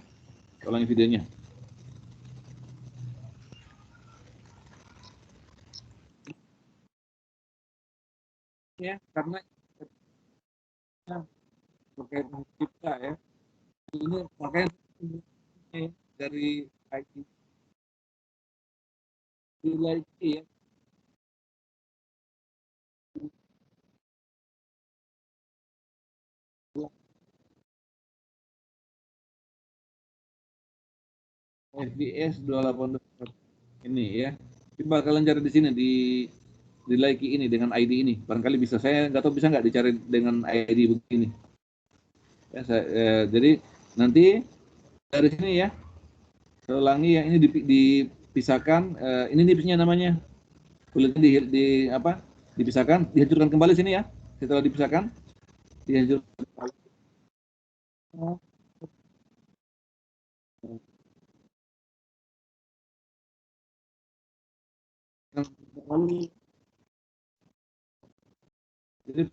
Ulangi videonya. Ya, karena terkait kita ya. Ini makanya dari IT ya. FBS 282 ini ya. Coba kalian cari di sini di Laiki ini dengan ID ini. Barangkali bisa. Saya nggak tahu bisa nggak dicari dengan ID begini. Ya, jadi nanti dari sini ya. Saya ulangi ya, ini dipisahkan. Ini nipsnya namanya. Kulitnya apa? Dipisahkan, dihancurkan kembali sini ya. Setelah dipisahkan, dihancurkan kembali. Jadi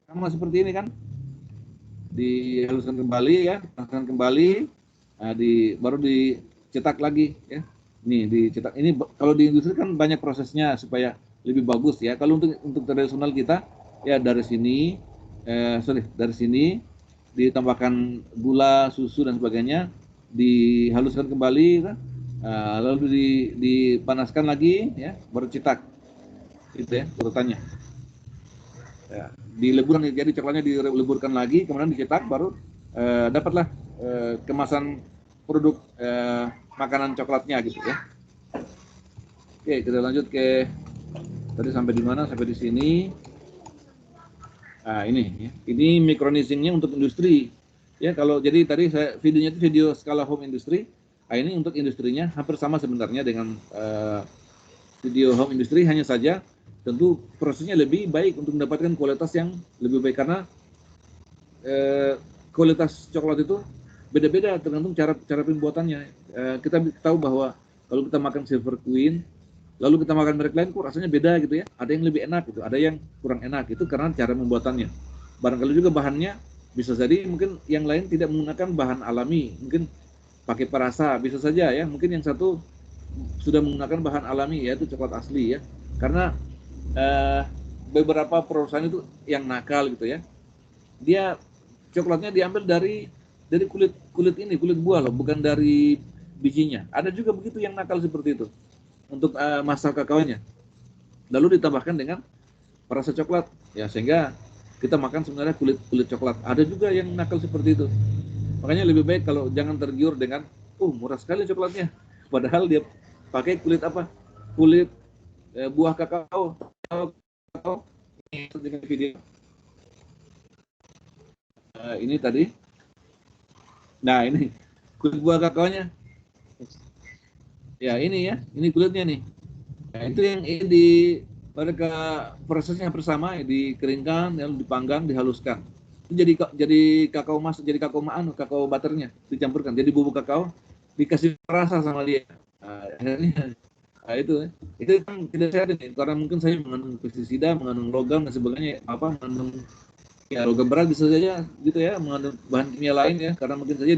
sama seperti ini kan, dihaluskan kembali ya, dipanaskan kembali, baru dicetak lagi ya. Ini dicetak. Ini kalau di industri kan banyak prosesnya supaya lebih bagus ya. Kalau untuk tradisional kita ya dari sini, dari sini ditambahkan gula, susu dan sebagainya, dihaluskan kembali, lalu dipanaskan lagi ya, baru cetak. Itu ya urutannya. Ya, dileburkan, jadi coklatnya dileburkan lagi, kemudian dicetak, baru dapatlah kemasan produk makanan coklatnya gitu ya. Oke, kita lanjut ke tadi sampai di mana? Sampai di sini. Ini ya. Ini micronizingnya untuk industri. Ya, kalau jadi tadi videonya itu video skala home industry. Ini untuk industrinya hampir sama sebenarnya dengan video home industry, hanya saja tentu prosesnya lebih baik untuk mendapatkan kualitas yang lebih baik, karena kualitas coklat itu beda-beda tergantung cara pembuatannya. Kita tahu bahwa kalau kita makan Silver Queen, lalu kita makan merek lain, kok rasanya beda gitu ya. Ada yang lebih enak gitu, ada yang kurang enak, itu karena cara pembuatannya. Barangkali juga bahannya bisa jadi mungkin yang lain tidak menggunakan bahan alami, mungkin pakai perasa, bisa saja ya. Mungkin yang satu sudah menggunakan bahan alami, yaitu coklat asli ya. Karena beberapa perusahaan itu yang nakal gitu ya. Dia coklatnya diambil dari kulit buah loh, bukan dari bijinya. Ada juga begitu yang nakal seperti itu untuk masa kakaonya. Lalu ditambahkan dengan perasa coklat ya, sehingga kita makan sebenarnya kulit coklat. Ada juga yang nakal seperti itu. Makanya lebih baik kalau jangan tergiur dengan murah sekali coklatnya, padahal dia pakai kulit apa? Kulit buah kakao. Ini video ini tadi. Nah, ini kulit buah kakaonya. Ya, ini ya, ini kulitnya nih. Nah, itu yang ini mereka prosesnya bersama, dikeringkan, lalu dipanggang, dihaluskan. Itu jadi kakao jadi kakao butternya dicampurkan, jadi bubuk kakao, dikasih rasa sama dia. Nah, itu kan tidak sehat ini, karena mungkin saya mengandung pestisida, mengandung logam dan sebagainya, mengandung ya logam berat bisa saja gitu ya, mengandung bahan kimia lain ya, karena mungkin saja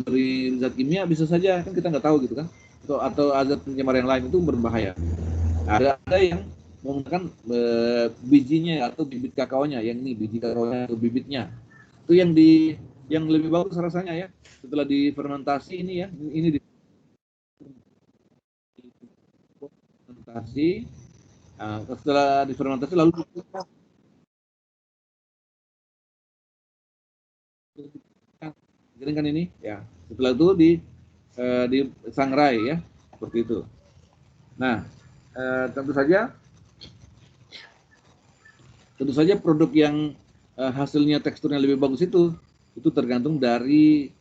beri zat kimia, bisa saja kan, kita nggak tahu gitu kan, atau zat pencemar yang lain, itu berbahaya. Ada yang menggunakan bijinya atau bibit kakaonya, yang ini biji kakaonya atau bibitnya, itu yang yang lebih bagus rasanya ya setelah difermentasi ini ya, ini difermentasi. Nah, setelah difermentasi lalu keringkan ini ya. Setelah itu disangrai ya, seperti itu. Nah, tentu saja produk yang hasilnya teksturnya lebih bagus itu tergantung dari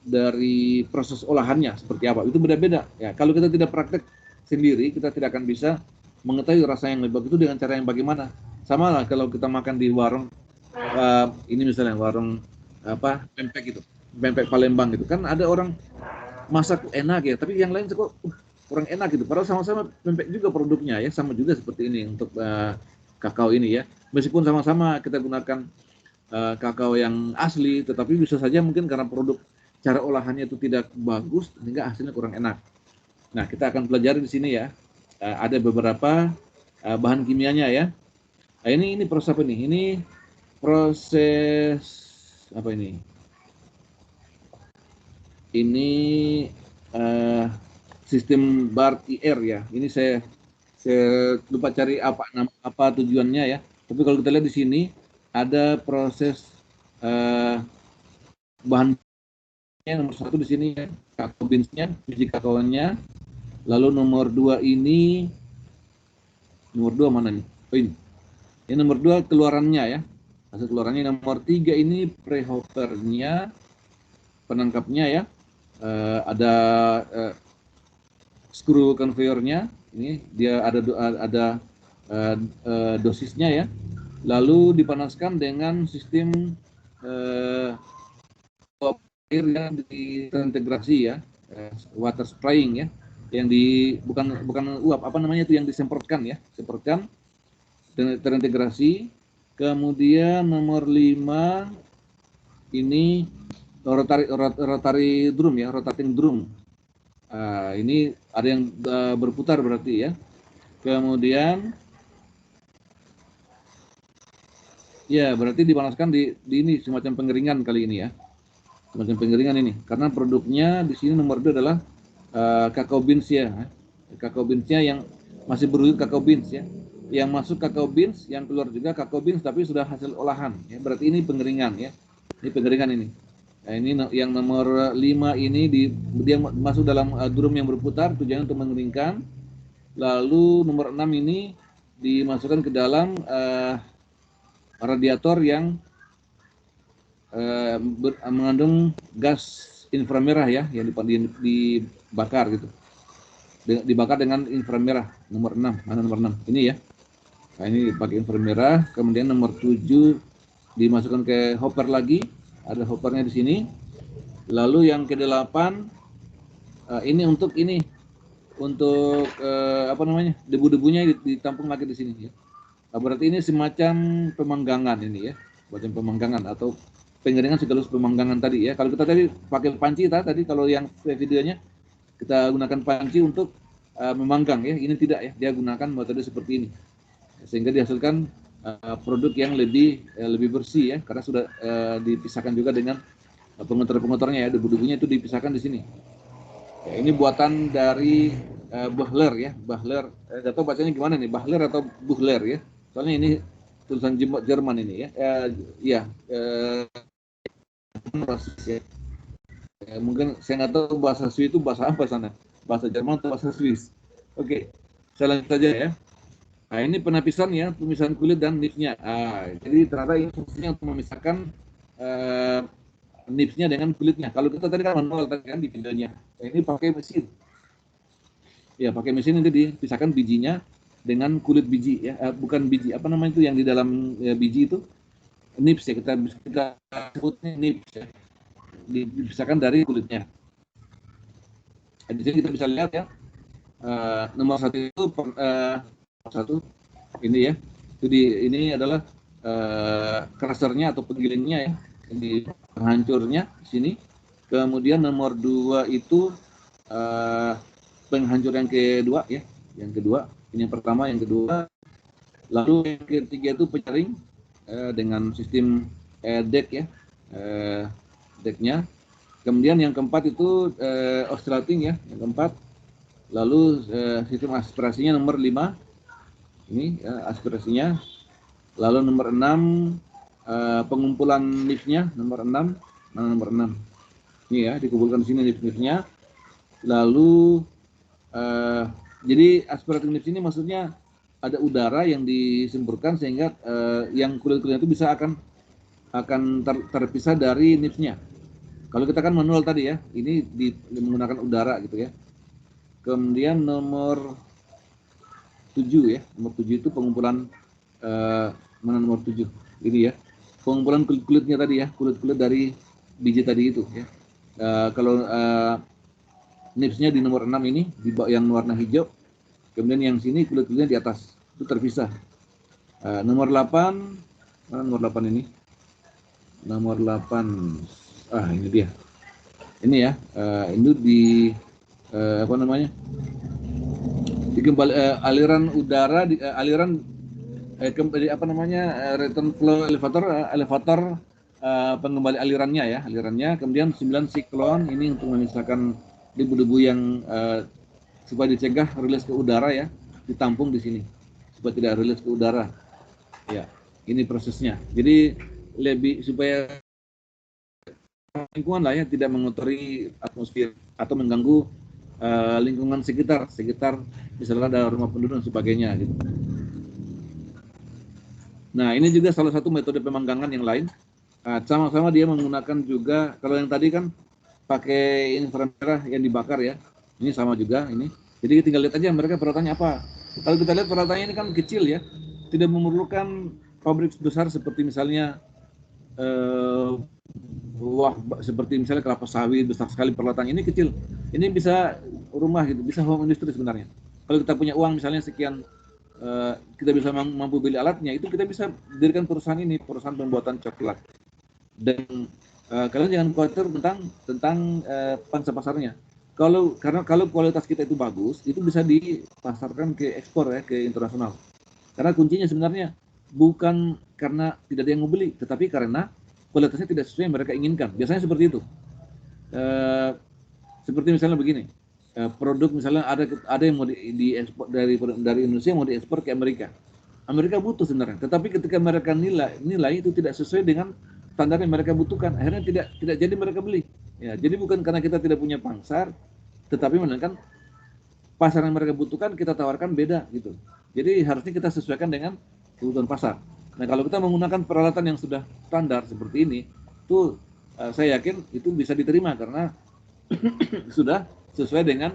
dari proses olahannya seperti apa. Itu beda-beda ya. Kalau kita tidak praktek sendiri, kita tidak akan bisa mengetahui rasa yang lebih bagus itu dengan cara yang bagaimana. Sama lah kalau kita makan di warung, ini misalnya warung pempek gitu, pempek Palembang gitu kan, ada orang masak enak ya, tapi yang lain kok kurang enak gitu. Padahal sama-sama pempek juga produknya ya, sama juga seperti ini untuk kakao ini ya. Meskipun sama-sama kita gunakan kakao yang asli, tetapi bisa saja mungkin karena produk cara olahannya itu tidak bagus sehingga hasilnya kurang enak. Nah, kita akan pelajari di sini ya. Ada beberapa bahan kimianya ya. Nah, ini proses apa nih? Ini proses apa ini? Ini sistem Bartier ya. Ini saya lupa cari apa tujuannya ya. Tapi kalau kita lihat di sini ada proses bahan nomor 1 di sini ya, kakao beans-nya, biji kakaonya. Lalu nomor 2 ini, nomor 2 mana nih? Oh ini. Ini nomor 2 keluarannya ya. Hasil keluarannya. Nomor 3 ini pre-hoppernya, penangkapnya ya. Ada screw conveyornya. Ini dia ada dosisnya ya. Lalu dipanaskan dengan sistem air yang terintegrasi ya, water spraying ya, yang bukan uap, apa namanya itu yang disemprotkan ya, semprotkan terintegrasi. Kemudian nomor 5 ini rotary drum ya, rotating drum. Ini ada yang berputar berarti ya. Kemudian ya berarti dipanaskan di ini semacam pengeringan kali ini ya. Semacam pengeringan ini, karena produknya di sini nomor 2 adalah kakao beans ya. Kakao beansnya yang masih berwujud kakao beans ya. Yang masuk kakao beans, yang keluar juga kakao beans tapi sudah hasil olahan ya. Berarti ini pengeringan ya. Ini pengeringan ini. Nah, ini yang nomor 5 ini dia masuk dalam drum yang berputar, tujuannya untuk mengeringkan. Lalu nomor 6 ini dimasukkan ke dalam radiator yang mengandung gas inframerah ya, yang dibakar gitu. Dibakar dengan inframerah. Nomor 6, mana nomor 6? Ini ya. Nah, ini pakai inframerah. Kemudian nomor 7 dimasukkan ke hopper lagi. Ada hoppernya di sini. Lalu yang ke-8 ini untuk debu-debunya ditampung lagi di sini ya. Nah, berarti ini semacam pemanggangan ini ya. Semacam pemanggangan atau pengeringan sekaligus pemanggangan tadi ya. Kalau kita tadi pakai panci tadi kalau yang videonya kita gunakan panci untuk memanggang ya. Ini tidak ya, dia gunakan metode seperti ini. Sehingga dihasilkan produk yang lebih bersih ya, karena sudah dipisahkan juga dengan pengotor-pengotornya ya, debu-debunya itu dipisahkan di sini. Ya, ini buatan dari Bahler ya, Bahler. Enggak tahu bacanya gimana nih, Bahler atau Buhler ya. Soalnya ini tulisan Jerman ini ya. Ya. Mungkin saya nggak tahu bahasa Swiss itu bahasa apa sana, bahasa Jerman atau bahasa Swiss. Oke, saya lanjut saja ya. Nah, ini penapisan ya, pemisahan kulit dan nipsnya. Jadi ternyata ini fungsinya untuk memisahkan nipsnya dengan kulitnya. Kalau kita tadi kan manual tadi kan di videonya, ini pakai mesin. Ya, pakai mesin itu dipisahkan bijinya dengan kulit biji ya, bukan biji, apa namanya itu yang di dalam biji itu, nips ya, kita sebutnya nips ya, dipisahkan dari kulitnya. Di sini kita bisa lihat ya, nomor 1 itu ini ya, itu ini adalah crushernya atau penggilingnya ya, ini penghancurnya di sini. Kemudian nomor 2 itu penghancur yang kedua ya, yang kedua, ini yang pertama, yang kedua. Lalu yang ketiga itu penyaring dengan sistem deck ya, decknya. Kemudian yang keempat itu oscillating ya, yang keempat. Lalu sistem aspirasinya nomor 5, ini aspirasinya. Lalu nomor 6 pengumpulan nipsnya nomor 6. Nah, nomor 6 ini ya, dikumpulkan di sini nipsnya. Lalu jadi aspirating nips ini maksudnya ada udara yang disemburkan sehingga yang kulit-kulitnya itu bisa akan terpisah dari nipsnya. Kalau kita kan manual tadi ya, ini menggunakan udara gitu ya. Kemudian nomor 7 ya, nomor 7 itu pengumpulan mana nomor 7? Ini ya, pengumpulan kulit-kulitnya tadi ya, kulit-kulit dari biji tadi itu ya. Kalau nipsnya di nomor 6 ini, di yang warna hijau, kemudian yang sini kulit-kulitnya di atas, itu terpisah. Nomor 8, mana nomor 8 ini? Nomor 8, ini dia. Ini ya, ini di apa namanya? Aliran udara, aliran apa namanya, return flow elevator pengembali alirannya ya, alirannya. Kemudian 9 siklon ini untuk memisahkan debu-debu yang supaya dicegah rilis ke udara ya, ditampung di sini supaya tidak rilis ke udara. Ya, ini prosesnya. Jadi lebih supaya lingkungan lah ya, tidak mengotori atmosfer atau mengganggu lingkungan sekitar misalnya ada rumah penduduk dan sebagainya gitu. Nah, ini juga salah satu metode pemanggangan yang lain. Sama-sama dia menggunakan juga, kalau yang tadi kan pakai inframerah yang dibakar ya, ini sama juga ini. Jadi tinggal lihat aja mereka peralatannya apa. Kalau kita lihat peralatannya ini kan kecil ya, tidak memerlukan pabrik besar seperti misalnya seperti misalnya kelapa sawit besar sekali peralatannya, ini kecil. Ini bisa rumah gitu, bisa home industry sebenarnya. Kalau kita punya uang misalnya sekian, kita bisa mampu beli alatnya, itu kita bisa dirikan perusahaan ini, perusahaan pembuatan coklat. Dan kalian jangan khawatir tentang pangsa pasarnya. Karena kalau kualitas kita itu bagus, itu bisa dipasarkan ke ekspor ya, ke internasional. Karena kuncinya sebenarnya bukan karena tidak ada yang mau beli, tetapi karena kualitasnya tidak sesuai yang mereka inginkan. Biasanya seperti itu. Seperti misalnya begini, produk misalnya ada yang mau diekspor dari Indonesia mau diekspor ke Amerika. Amerika butuh sebenarnya, tetapi ketika mereka nilai itu tidak sesuai dengan standar yang mereka butuhkan, akhirnya tidak jadi mereka beli. Ya, jadi bukan karena kita tidak punya pasar, tetapi melainkan pasar yang mereka butuhkan kita tawarkan beda gitu. Jadi harusnya kita sesuaikan dengan kebutuhan pasar. Nah, kalau kita menggunakan peralatan yang sudah standar seperti ini, itu saya yakin itu bisa diterima karena sudah sesuai dengan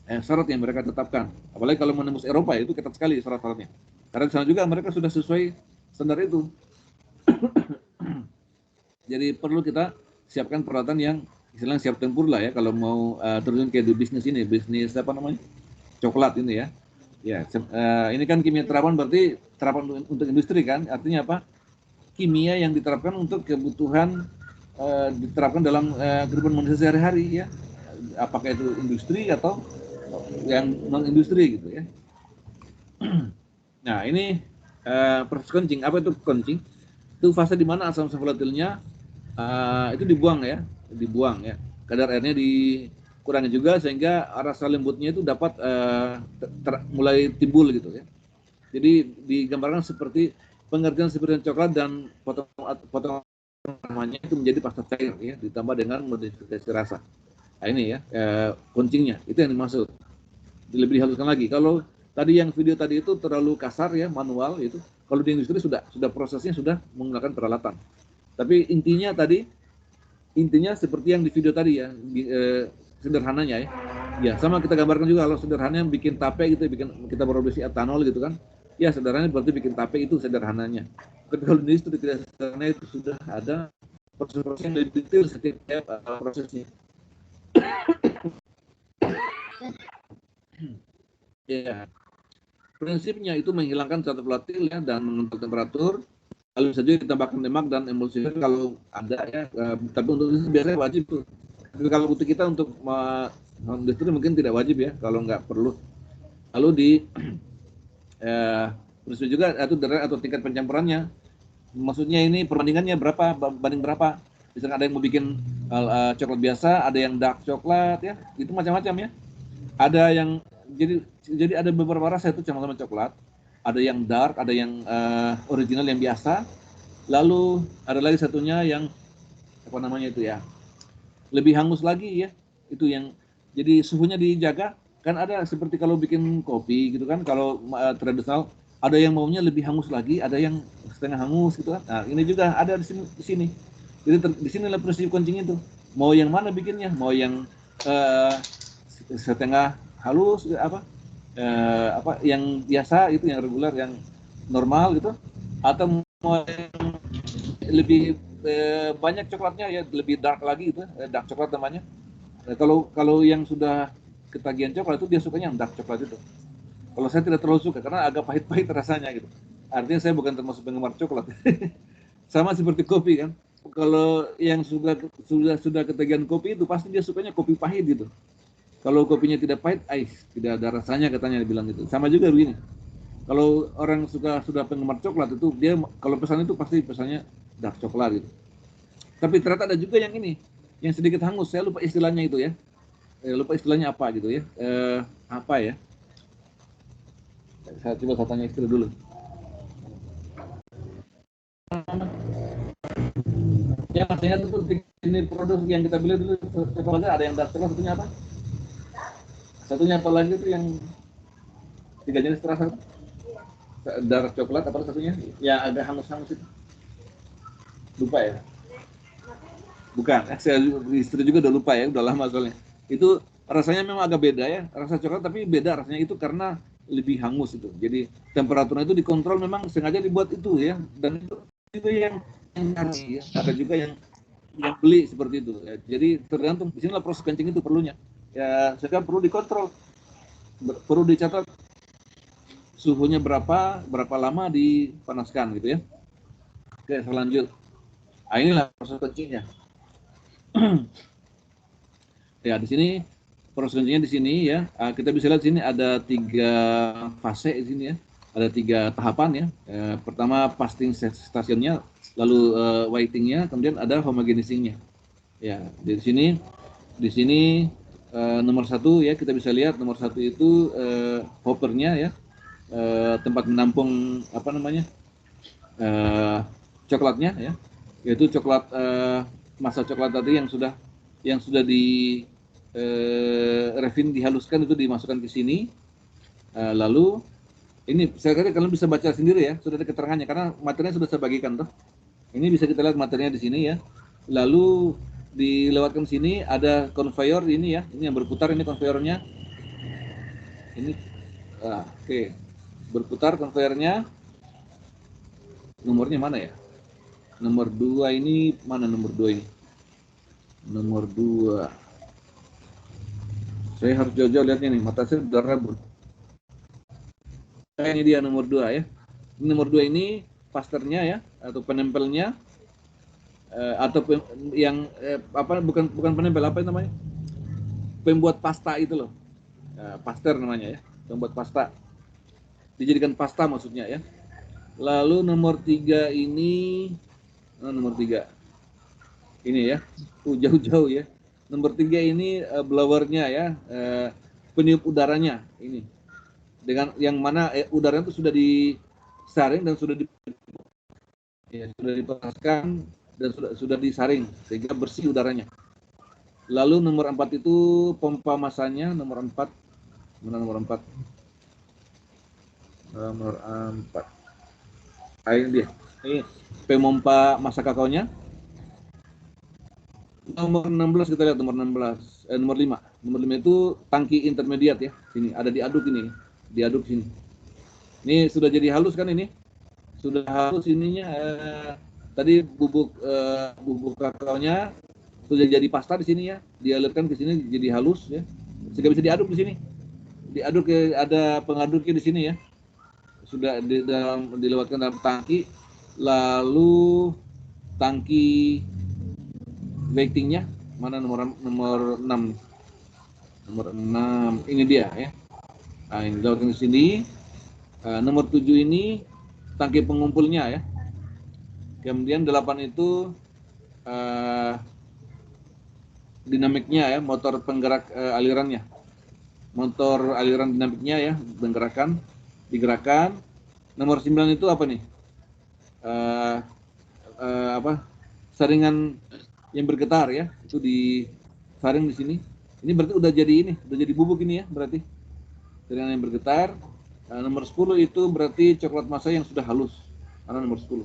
syarat yang mereka tetapkan. Apalagi kalau menembus Eropa itu ketat sekali syarat-syaratnya. Karena di sana juga mereka sudah sesuai standar itu. Jadi perlu kita siapkan peralatan yang istilahnya siap tempur lah ya kalau mau terjun ke bisnis ini, bisnis apa namanya? Coklat ini ya. Ya, ini kan kimia terapan berarti terapan untuk industri kan? Artinya apa? Kimia yang diterapkan untuk kebutuhan diterapkan dalam kehidupan manusia sehari-hari ya. Apakah itu industri atau yang non industri gitu ya. Nah, ini proses kencing. Apa itu kencing? Itu fase di mana asam volatilnya itu dibuang ya, kadar airnya dikurangi juga sehingga rasa lembutnya itu dapat mulai timbul gitu ya. Jadi digambarkan seperti pengerjaan seperti coklat dan potongan namanya itu menjadi pasta cair ya, ditambah dengan modifikasi rasa. Nah, ini ya kencingnya itu yang dimaksud. Lebih dihaluskan lagi. Kalau tadi yang video tadi itu terlalu kasar ya, manual itu. Kalau di industri sudah prosesnya sudah menggunakan peralatan. Tapi intinya seperti yang di video tadi ya, sederhananya ya. Ya, sama kita gambarkan juga kalau sederhananya bikin tape gitu, kita produksi etanol gitu kan. Ya, sederhananya berarti bikin tape itu sederhananya. Tapi kalau di industri tidak sederhana itu sudah ada proses-proses yang lebih detail setiap prosesnya. Ya, prinsipnya itu menghilangkan zat volatil ya dan mengontrol temperatur. Lalu saja ditambahkan lemak dan emulsifier kalau ada ya, tapi untuk itu biasanya wajib tuh. Tapi kalau butuh kita untuk industri mungkin tidak wajib ya, kalau nggak perlu. Lalu di prinsip juga itu derajat atau tingkat pencampurannya. Maksudnya ini perbandingannya berapa banding berapa? Misalkan ada yang mau bikin coklat biasa, ada yang dark coklat ya, itu macam-macam ya. Ada yang jadi ada beberapa rasa itu sama-sama coklat. Ada yang dark, ada yang original yang biasa. Lalu ada lagi satunya yang apa namanya itu ya, lebih hangus lagi ya. Itu yang jadi suhunya dijaga. Kan ada seperti kalau bikin kopi gitu kan, kalau tradisional ada yang maunya lebih hangus lagi, ada yang setengah hangus gitu kan. Nah, ini juga ada di sini. Jadi di sini lah prinsip kuncinya itu. Mau yang mana bikinnya? Mau yang uh, setengah halus apa yang biasa itu, yang reguler, yang normal gitu, atau mau yang lebih banyak coklatnya ya, lebih dark lagi itu, dark coklat namanya. Kalau yang sudah ketagihan coklat itu dia sukanya yang dark coklat itu. Kalau saya tidak terlalu suka karena agak pahit-pahit rasanya gitu. Artinya saya bukan termasuk penggemar coklat. Sama seperti kopi kan. Kalau yang sudah ketagihan kopi itu pasti dia sukanya kopi pahit gitu. Kalau kopinya tidak pahit, tidak ada rasanya katanya dia bilang gitu. Sama juga begini. Kalau orang sudah penggemar coklat itu dia kalau pesan itu pasti pesannya dark coklat gitu. Tapi ternyata ada juga yang ini, yang sedikit hangus. Saya lupa istilahnya itu ya. Lupa istilahnya apa gitu ya. Apa ya? Saya coba tanya istri dulu. Ya maksudnya itu ini produk yang kita beli dulu coklatnya ada yang dark coklat, satunya apa? Satunya apa lagi itu yang 3 jenis rasa? Dark coklat apa satunya? Ya agak hangus-hangus itu. Lupa ya? Bukan, saya istri juga udah lupa ya, udah lama soalnya. Itu rasanya memang agak beda ya, rasa coklat tapi beda rasanya itu karena lebih hangus itu. Jadi temperaturnya itu dikontrol, memang sengaja dibuat itu ya, dan itu juga yang ya. Ada juga yang beli seperti itu. Ya. Jadi tergantung, disinilah proses kencing itu perlunya. Ya, sekarang perlu dikontrol, perlu dicatat suhunya berapa lama dipanaskan gitu ya. Oke, selanjut. Nah, inilah proses kencingnya. Ya, di sini proses kencingnya di sini ya. Kita bisa lihat di sini ada 3 fase di sini ya. Ada 3 tahapan ya. Pertama fasting stationnya, lalu waitingnya, kemudian ada homogenizingnya. Ya, di sini nomor 1 ya, kita bisa lihat nomor 1 itu hoppernya ya, tempat menampung apa namanya coklatnya ya, yaitu coklat masa coklat tadi yang sudah di refine, dihaluskan, itu dimasukkan ke sini. Lalu ini saya kira kalian bisa baca sendiri ya, sudah ada keterangannya karena materinya sudah saya bagikan tuh. Ini bisa kita lihat materinya di sini ya. Lalu dilewatkan sini ada conveyor ini ya, ini yang berputar, ini conveyornya. Ini oke. Berputar conveyornya. Nomornya mana ya? Nomor 2 ini mana nomor 2 ini? Nomor 2. Saya harus jauh-jauh lihatnya nih, mata saya udah rabun. Ini dia nomor 2 ya. Nomor 2 ini pasternya ya, atau penempelnya, atau yang apa, bukan penempel, apa namanya? Pembuat pasta itu loh. Paster namanya ya, pembuat pasta. Dijadikan pasta maksudnya ya. Lalu nomor 3 ini, nomor 3 ini ya, jauh-jauh ya. Nomor 3 ini blowernya ya, peniup udaranya ini. Dengan yang mana udaranya itu sudah disaring dan sudah dipanaskan dan sudah disaring sehingga bersih udaranya. Lalu nomor 4 itu pompa masanya, nomor 4. Mana nomor 4? Nomor 4. Ini dia. Ini pemompa masa kakaonya. Nomor 16 kita lihat, nomor 16. Nomor 5. Nomor 5 itu tangki intermediate ya. Sini ada diaduk ini. Diaduk sini. Ini sudah jadi halus kan ini? Sudah halus ininya, tadi bubuk kakaonya sudah jadi pasta di sini ya, dialirkan ke sini jadi halus ya, sehingga bisa diaduk di sini. Diaduk ada pengaduknya di sini ya, sudah dilewatkan dalam tangki, lalu tangki waitingnya mana, nomor 6. Nomor 6 ini dia ya. Nah, ini dilewatkan ke sini. Nomor 7 ini tangki pengumpulnya ya. Kemudian 8 itu dinamiknya ya, motor penggerak alirannya. Motor aliran dinamiknya ya, digerakkan. Nomor 9 itu apa nih? Saringan yang bergetar ya, itu disaring di sini. Ini berarti udah jadi bubuk ini ya, berarti saringan yang bergetar. Nomor 10 itu berarti coklat masa yang sudah halus. Karena nomor 10.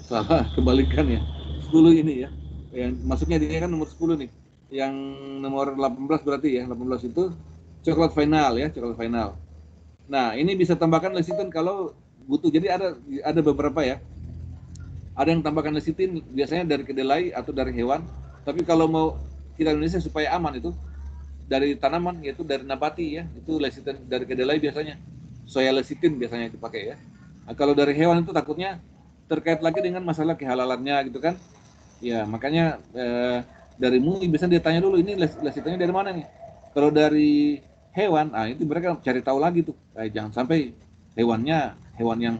Salah, kebalikan ya. 10 ini ya. Yang masuknya dia kan nomor 10 nih. Yang nomor 18 berarti ya, 18 itu coklat final ya, coklat final. Nah, ini bisa tambahkan lecithin kalau butuh. Jadi ada beberapa ya. Ada yang tambahkan lecithin biasanya dari kedelai atau dari hewan. Tapi kalau mau kita Indonesia supaya aman itu dari tanaman, yaitu dari nabati ya. Itu lecithin dari kedelai biasanya. Soya lecithin biasanya dipakai ya. Nah, kalau dari hewan itu takutnya terkait lagi dengan masalah kehalalannya gitu kan. Ya, makanya dari MUI biasanya dia tanya dulu ini lecithinnya dari mana nih. Kalau dari hewan, itu mereka cari tahu lagi tuh. Jangan sampai hewan yang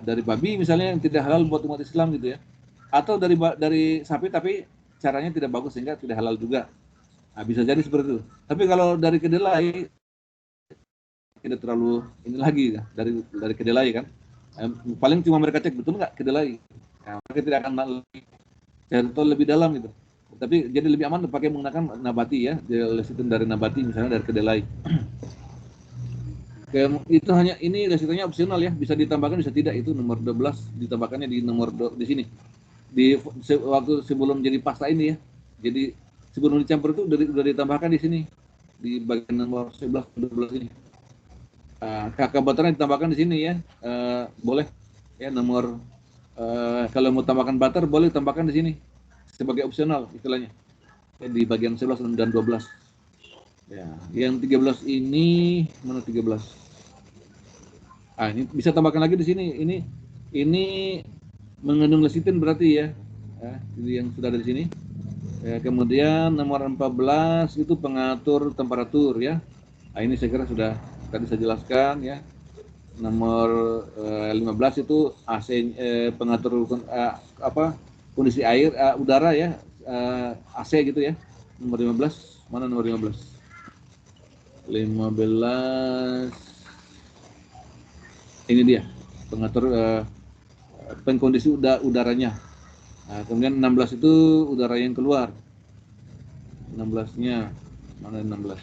dari babi misalnya yang tidak halal buat umat Islam gitu ya. Atau dari sapi tapi caranya tidak bagus sehingga tidak halal juga. Nah, bisa jadi seperti itu. Tapi kalau dari kedelai tidak terlalu ini lagi ya, dari kedelai kan. Paling cuma mereka cek betul nggak kedelai. Nah, mereka tidak akan cari tahu lebih dalam gitu. Tapi jadi lebih aman pakai menggunakan nabati ya, lecithin dari nabati misalnya dari kedelai. Itu hanya ini lecithinnya opsional ya, bisa ditambahkan bisa tidak, itu nomor 12 ditambahkannya di di sini. Waktu sebelum jadi pasta ini ya. Jadi sebelum dicampur itu sudah ditambahkan di sini di bagian nomor 11 12 ini. Kakak butternya ditambahkan di sini ya. Boleh ya nomor kalau mau tambahkan butter boleh tambahkan di sini sebagai opsional istilahnya. Di bagian 11 dan 12. Ya, yang 13 ini mana 13? Ini bisa tambahkan lagi di sini. Ini mengandung lecithin berarti ya. Jadi yang sudah ada di sini. Kemudian nomor 14 itu pengatur temperatur ya. Ini saya kira sudah tadi saya jelaskan ya. Nomor 15 itu AC pengatur kondisi air udara ya, AC gitu ya. Nomor 15, mana nomor 15? 15 ini dia pengatur pengkondisi udaranya. Nah, kemudian 16 itu udara yang keluar. 16-nya mana 16?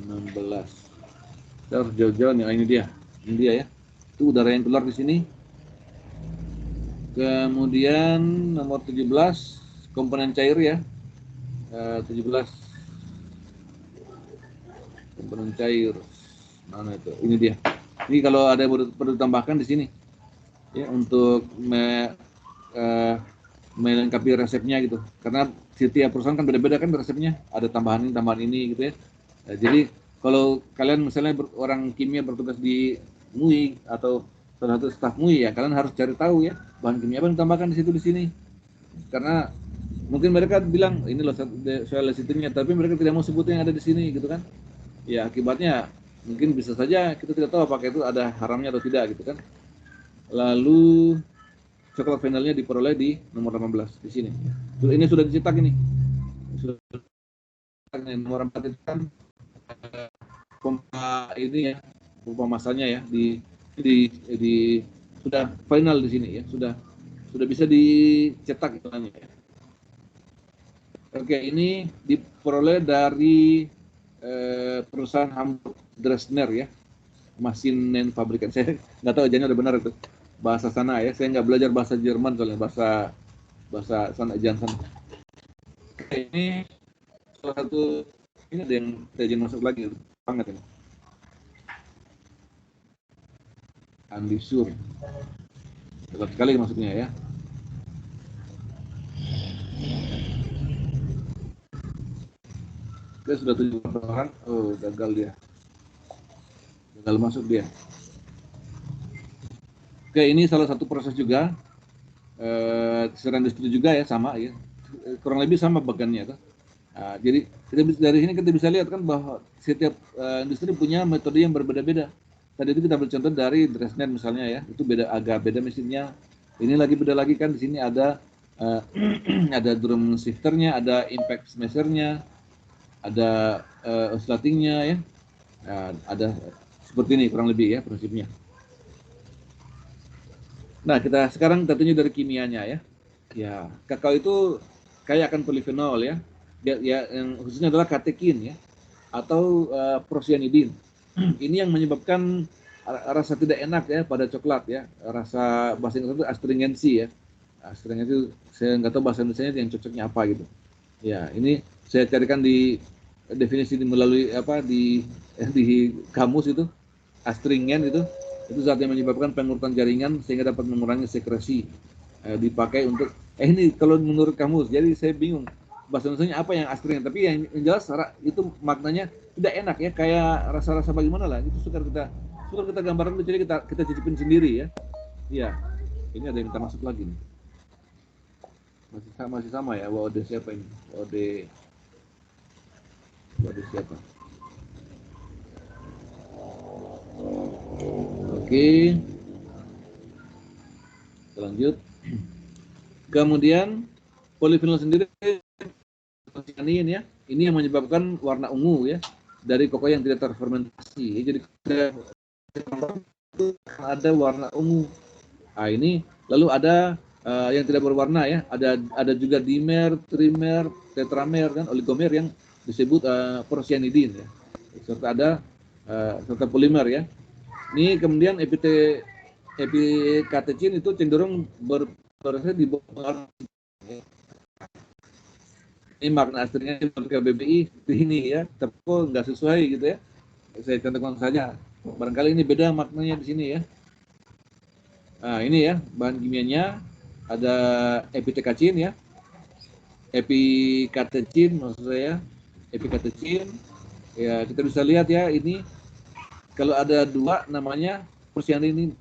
16. Kita harus jauh-jauh nih. Ini dia ya. Itu udara yang keluar di sini. Kemudian nomor 17 komponen cair ya. 17 komponen cair. Mana itu? Ini dia. Ini kalau ada yang perlu tambahkan di sini ya untuk melengkapi resepnya gitu. Karena setiap perusahaan kan beda-beda kan resepnya. Ada tambahan ini gitu ya. Jadi kalau kalian misalnya orang kimia bertugas di MUI atau salah satu staf MUI ya, kalian harus cari tahu ya bahan kimia apa yang ditambahkan di situ di sini. Karena mungkin mereka bilang ini loh soal lecithinnya, tapi mereka tidak mau sebut yang ada di sini gitu kan. Ya akibatnya mungkin bisa saja kita tidak tahu apakah itu ada haramnya atau tidak gitu kan. Lalu coklat finalnya diperoleh di nomor 18 di sini. Ini sudah dicetak ini. Sudah nomor 4 itu kan pompa ini ya, pompa masanya ya di sudah final di sini ya, sudah bisa dicetak istilahnya ya. Oke, ini diperoleh dari perusahaan Hamburg Dresdner ya, Maschinen Fabriken. Saya nggak tahu aja udah benar itu bahasa sana ya. Saya nggak belajar bahasa Jerman soalnya bahasa sana jangan sana. Oke, ini salah satu ini ada yang izin masuk lagi banget ini. Andi Sur. Cepat sekali masuknya ya. Oke, sudah 7 orang. Oh, gagal dia. Gagal masuk dia. Oke, ini salah satu proses juga. Secara industri juga ya, sama ya. Kurang lebih sama bagannya tuh. Jadi dari sini kita bisa lihat kan bahwa setiap industri punya metode yang berbeda-beda. Tadi itu kita ambil contoh dari Dresden misalnya ya, itu agak beda mesinnya. Ini lagi beda lagi kan, di sini ada ada drum shifternya, ada impact smashernya, ada oscillatingnya ya. Ada seperti ini kurang lebih ya prinsipnya. Nah, sekarang tentunya dari kimianya ya. Ya, kakao itu kaya akan polifenol ya. Ya, yang khususnya adalah katekin ya, atau procyanidin. Ini yang menyebabkan rasa tidak enak ya pada coklat ya. Rasa bahasa Inggris itu astringensi ya. Astringensi itu saya nggak tahu bahasa Indonesia yang cocoknya apa gitu. Ya, ini saya carikan di definisi melalui di kamus itu, astringen itu zat yang menyebabkan pengurutan jaringan sehingga dapat mengurangi sekresi, dipakai untuk ini kalau menurut kamus. Jadi saya bingung bahasa Indonesia apa yang astringen, tapi yang jelas itu maknanya tidak enak ya, kayak rasa-rasa bagaimana lah. Itu sukar kita gambarkan, jadi kita cicipin sendiri ya. Iya, ini ada yang kita masuk lagi nih. Masih sama ya. WOD siapa ini? WOD siapa? Oke, lanjut. Kemudian polifenol sendiri ya, ini yang menyebabkan warna ungu ya dari koko yang tidak terfermentasi. Jadi ada warna ungu. Nah, ini lalu ada yang tidak berwarna ya. Ada juga dimer, trimer, tetramer dan oligomer yang disebut procyanidin ya. Serta polimer ya. Ini kemudian epikatechin itu cenderung berproses di bawah. Ini makna aslinya ke BBI ini ya, tapi kok nggak sesuai gitu ya. Saya contohkan saja. Barangkali ini beda maknanya di sini ya. Nah, ini ya bahan kimianya ada epikatechin ya. Epikatechin maksud saya, epikatechin. Ya, kita bisa lihat ya, ini kalau ada dua namanya procyanidin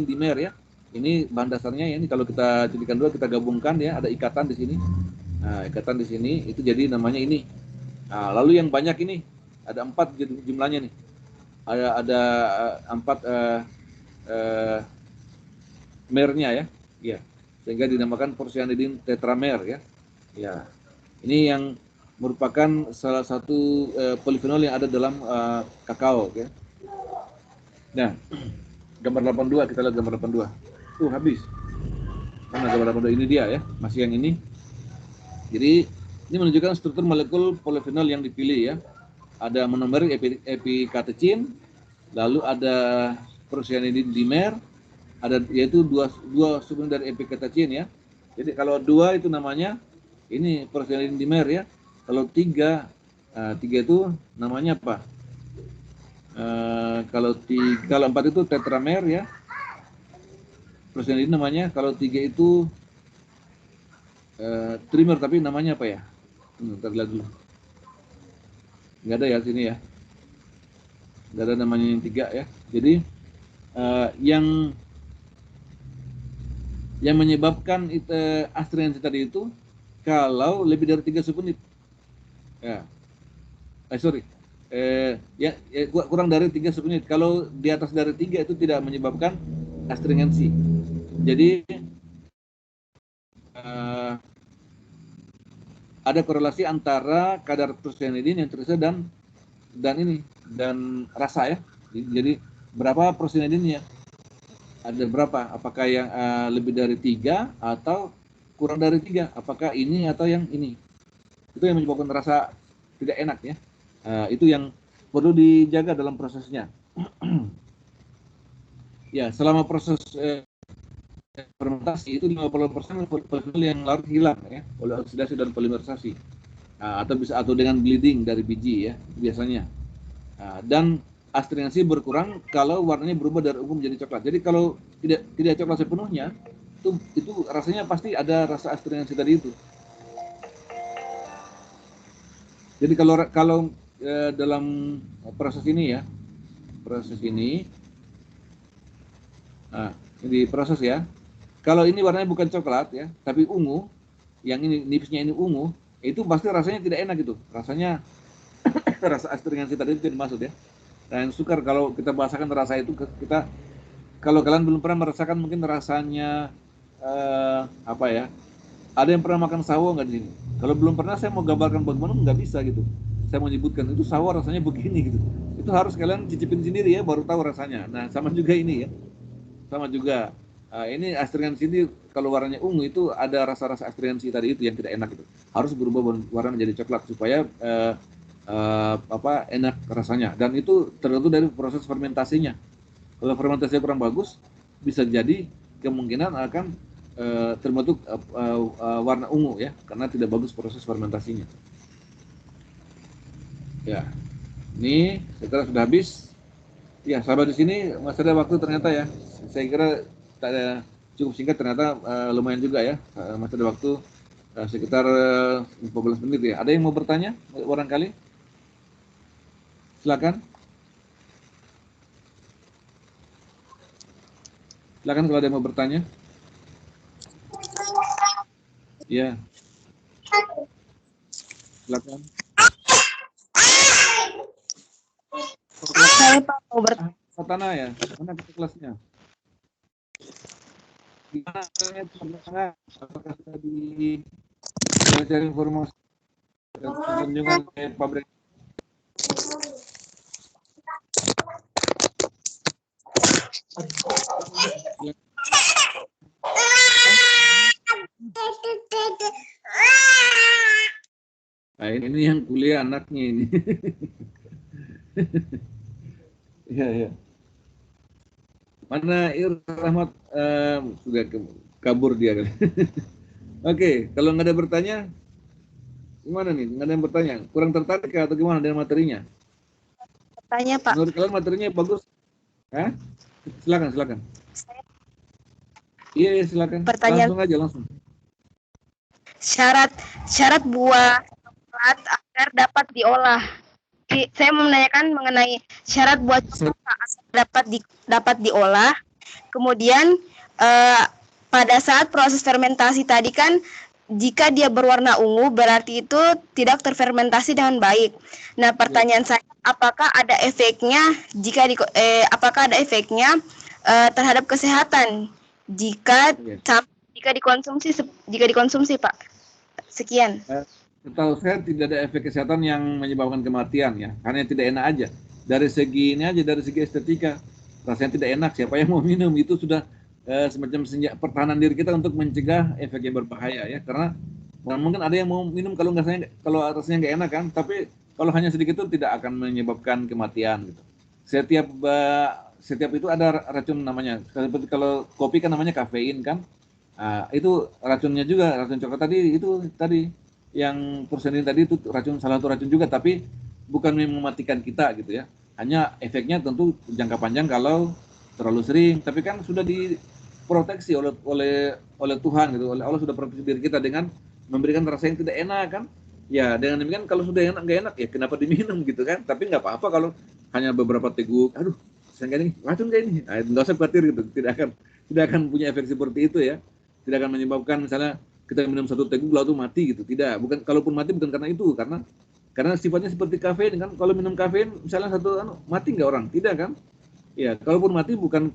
dimer ya. Ini bahan dasarnya ya, ini kalau kita jadikan dua, kita gabungkan ya, ada ikatan di sini. Nah, ikatan di sini itu jadi namanya ini. Nah, lalu yang banyak ini ada 4 jumlahnya nih. Ada 4 mernya ya. Ya. Sehingga dinamakan procyanidin tetramer ya. Ya. Ini yang merupakan salah satu polifenol yang ada dalam kakao ya. Nah, gambar 82, kita lihat gambar 82. Habis. Karena gambar 82 ini dia ya, masih yang ini. Jadi ini menunjukkan struktur molekul polifenol yang dipilih ya. Ada monomer epikatechin, lalu ada procyanidin dimer, ada yaitu dua subunit dari epikatechin ya. Jadi kalau 2 itu namanya ini procyanidin dimer ya. Kalau 3 itu namanya apa? Kalau 4 itu tetramer ya. Procyanidin namanya, kalau 3 itu trimer, tapi namanya apa ya? Ntar lihat dulu. Nggak ada ya sini ya. Nggak ada namanya yang 3 ya. Jadi yang menyebabkan astringensi tadi itu kalau lebih dari 3 subunit. Ya. Kurang dari 3 subunit. Kalau di atas dari 3 itu tidak menyebabkan astringensi. Jadi ada korelasi antara kadar procyanidin yang terisa dan rasa ya. Jadi berapa procyanidinnya? Ada berapa? Apakah yang lebih dari 3 atau kurang dari 3? Apakah ini atau yang ini? Itu yang menyebabkan rasa tidak enak ya. Itu yang perlu dijaga dalam prosesnya. Ya, selama proses fermentasi itu 50% polifenol yang larut hilang ya oleh oksidasi dan polimerisasi. Atau dengan bleeding dari biji ya biasanya. Dan astringensi berkurang kalau warnanya berubah dari ungu menjadi coklat. Jadi kalau tidak coklat sepenuhnya, itu rasanya pasti ada rasa astringensi tadi itu. Jadi kalau dalam proses ini ya, ini proses ya. Kalau ini warnanya bukan coklat ya, tapi ungu, yang ini nipisnya ini ungu, itu pasti rasanya tidak enak gitu. Rasanya rasa astringensi tadi itu dimaksud ya. Dan sukar kalau kita bahasakan rasa itu kita, kalau kalian belum pernah merasakan mungkin rasanya apa ya? Ada yang pernah makan sawo nggak di sini? Kalau belum pernah, saya mau gambarkan bagaimana, nggak bisa gitu. Saya mau nyebutkan itu sawo rasanya begini gitu. Itu harus kalian cicipin sendiri ya, baru tahu rasanya. Nah, sama juga ini ya, sama juga. Ini astringensi ini kalau warnanya ungu itu ada rasa-rasa astringensi tadi itu yang tidak enak itu. Harus berubah warna menjadi coklat supaya enak rasanya. Dan itu tergantung dari proses fermentasinya. Kalau fermentasinya kurang bagus, bisa jadi kemungkinan akan terbentuk warna ungu ya, karena tidak bagus proses fermentasinya. Ya, ini setelah sudah habis. Ya, sahabat di sini masih ada waktu ternyata ya. Saya kira tak ada, cukup singkat, ternyata lumayan juga ya. Masih ada waktu sekitar 15 menit ya. Ada yang mau bertanya barangkali? Silakan. Silakan kalau ada yang mau bertanya. Ya. Silakan. Saya Pak mau bertanya. Satana ya, mana kita kelasnya? Gimana caranya? Apakah sudah cari informasi kunjungan ke pabrik? Nah, ini yang kuliah anaknya ini. Iya, iya. Mana Rahmat sudah kabur dia kan. Oke, kalau nggak ada bertanya, gimana nih? Nggak ada yang bertanya? Kurang tertarik atau gimana dengan materinya? Tanya Pak. Menurut kalian materinya bagus? Hah? Silakan. Iya, silakan. Pertanyaan. Langsung aja, langsung. Syarat buah coklat agar dapat diolah. Saya mau menanyakan mengenai syarat buah coklat agar dapat diolah. Kemudian pada saat proses fermentasi tadi kan, jika dia berwarna ungu berarti itu tidak terfermentasi dengan baik. Nah, pertanyaan saya, apakah ada efeknya terhadap kesehatan jika dikonsumsi Pak? Sekian. Setahu saya tidak ada efek kesehatan yang menyebabkan kematian ya, karena tidak enak aja. Dari segi ini aja, dari segi estetika, rasanya tidak enak. Siapa yang mau minum itu sudah semacam pertahanan diri kita untuk mencegah efek yang berbahaya ya. Karena mungkin ada yang mau minum kalau rasanya nggak enak kan, tapi kalau hanya sedikit itu tidak akan menyebabkan kematian gitu. Setiap itu ada racun namanya. Seperti kalau kopi kan namanya kafein kan. Itu racunnya juga, racun coklat tadi yang persenin tadi itu salah satu racun juga, tapi bukan mematikan kita gitu ya. Hanya efeknya tentu jangka panjang kalau terlalu sering, tapi kan sudah diproteksi oleh Tuhan gitu, oleh Allah sudah proteksi diri kita dengan memberikan rasa yang tidak enak kan. Ya, dengan demikian kalau sudah nggak enak ya kenapa diminum gitu kan. Tapi nggak apa-apa kalau hanya beberapa teguk, aduh saya ini racun kayak ini, nggak usah khawatir gitu, tidak akan punya efek seperti itu ya. Tidak akan menyebabkan misalnya kita minum satu teguk lalu mati gitu, tidak. Bukan, kalaupun mati bukan karena itu, karena sifatnya seperti kafein kan. Kalau minum kafein misalnya mati nggak orang? Tidak kan? Ya, kalaupun mati bukan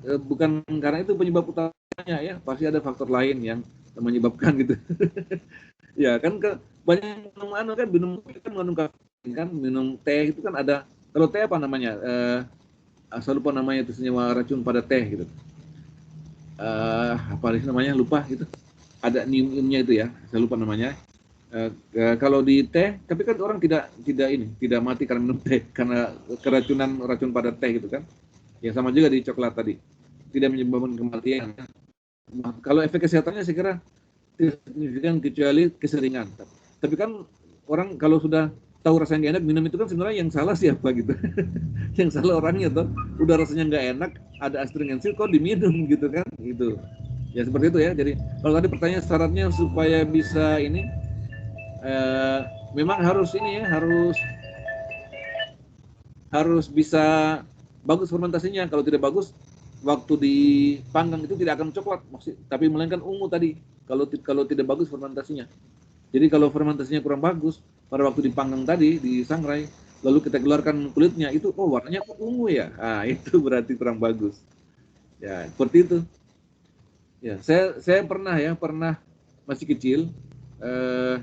karena itu penyebab utamanya ya, pasti ada faktor lain yang menyebabkan gitu. Ya kan, banyak minum kafein kan, minum teh itu kan ada. Kalau teh apa namanya? Saya lupa namanya, itu senyawa racun pada teh gitu. Apa namanya, lupa gitu, ada nium-niumnya itu ya, saya lupa namanya. Kalau di teh, tapi kan orang tidak mati karena minum teh, karena racun pada teh gitu kan. Ya sama juga di coklat tadi, tidak menyebabkan kematian. Kalau efek kesehatannya saya kira tidak signifikan kecuali keseringan. Tapi kan orang kalau sudah tahu rasanya nggak enak minum itu kan sebenarnya yang salah siapa gitu. Yang salah orangnya tuh, udah rasanya nggak enak, ada astringensi kok diminum gitu kan, gitu ya, seperti itu ya. Jadi kalau tadi pertanyaan syaratnya supaya bisa ini memang harus ini ya, harus bisa bagus fermentasinya. Kalau tidak bagus, waktu dipanggang itu tidak akan coklat tapi melainkan ungu tadi kalau tidak bagus fermentasinya. Jadi kalau fermentasinya kurang bagus, pada waktu dipanggang tadi, disangrai, lalu kita keluarkan kulitnya, itu oh warnanya kok ungu ya. Ah, itu berarti kurang bagus. Ya, seperti itu. Ya, saya pernah masih kecil, eh,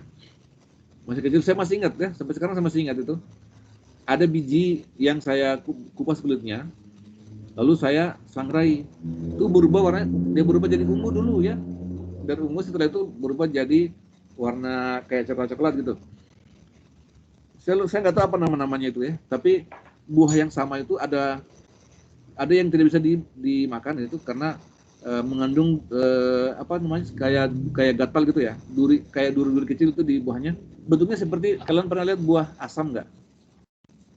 saya masih ingat ya, sampai sekarang saya masih ingat itu. Ada biji yang saya kupas kulitnya, lalu saya sangrai. Itu berubah warnanya, dia berubah jadi ungu dulu ya. Dan ungu setelah itu berubah jadi warna kayak coklat-coklat gitu. Saya nggak tahu apa namanya itu ya, tapi buah yang sama itu ada yang tidak bisa dimakan itu karena mengandung apa namanya kayak gatal gitu ya, kayak duri-duri kecil itu di buahnya. Bentuknya seperti, kalian pernah lihat buah asam nggak?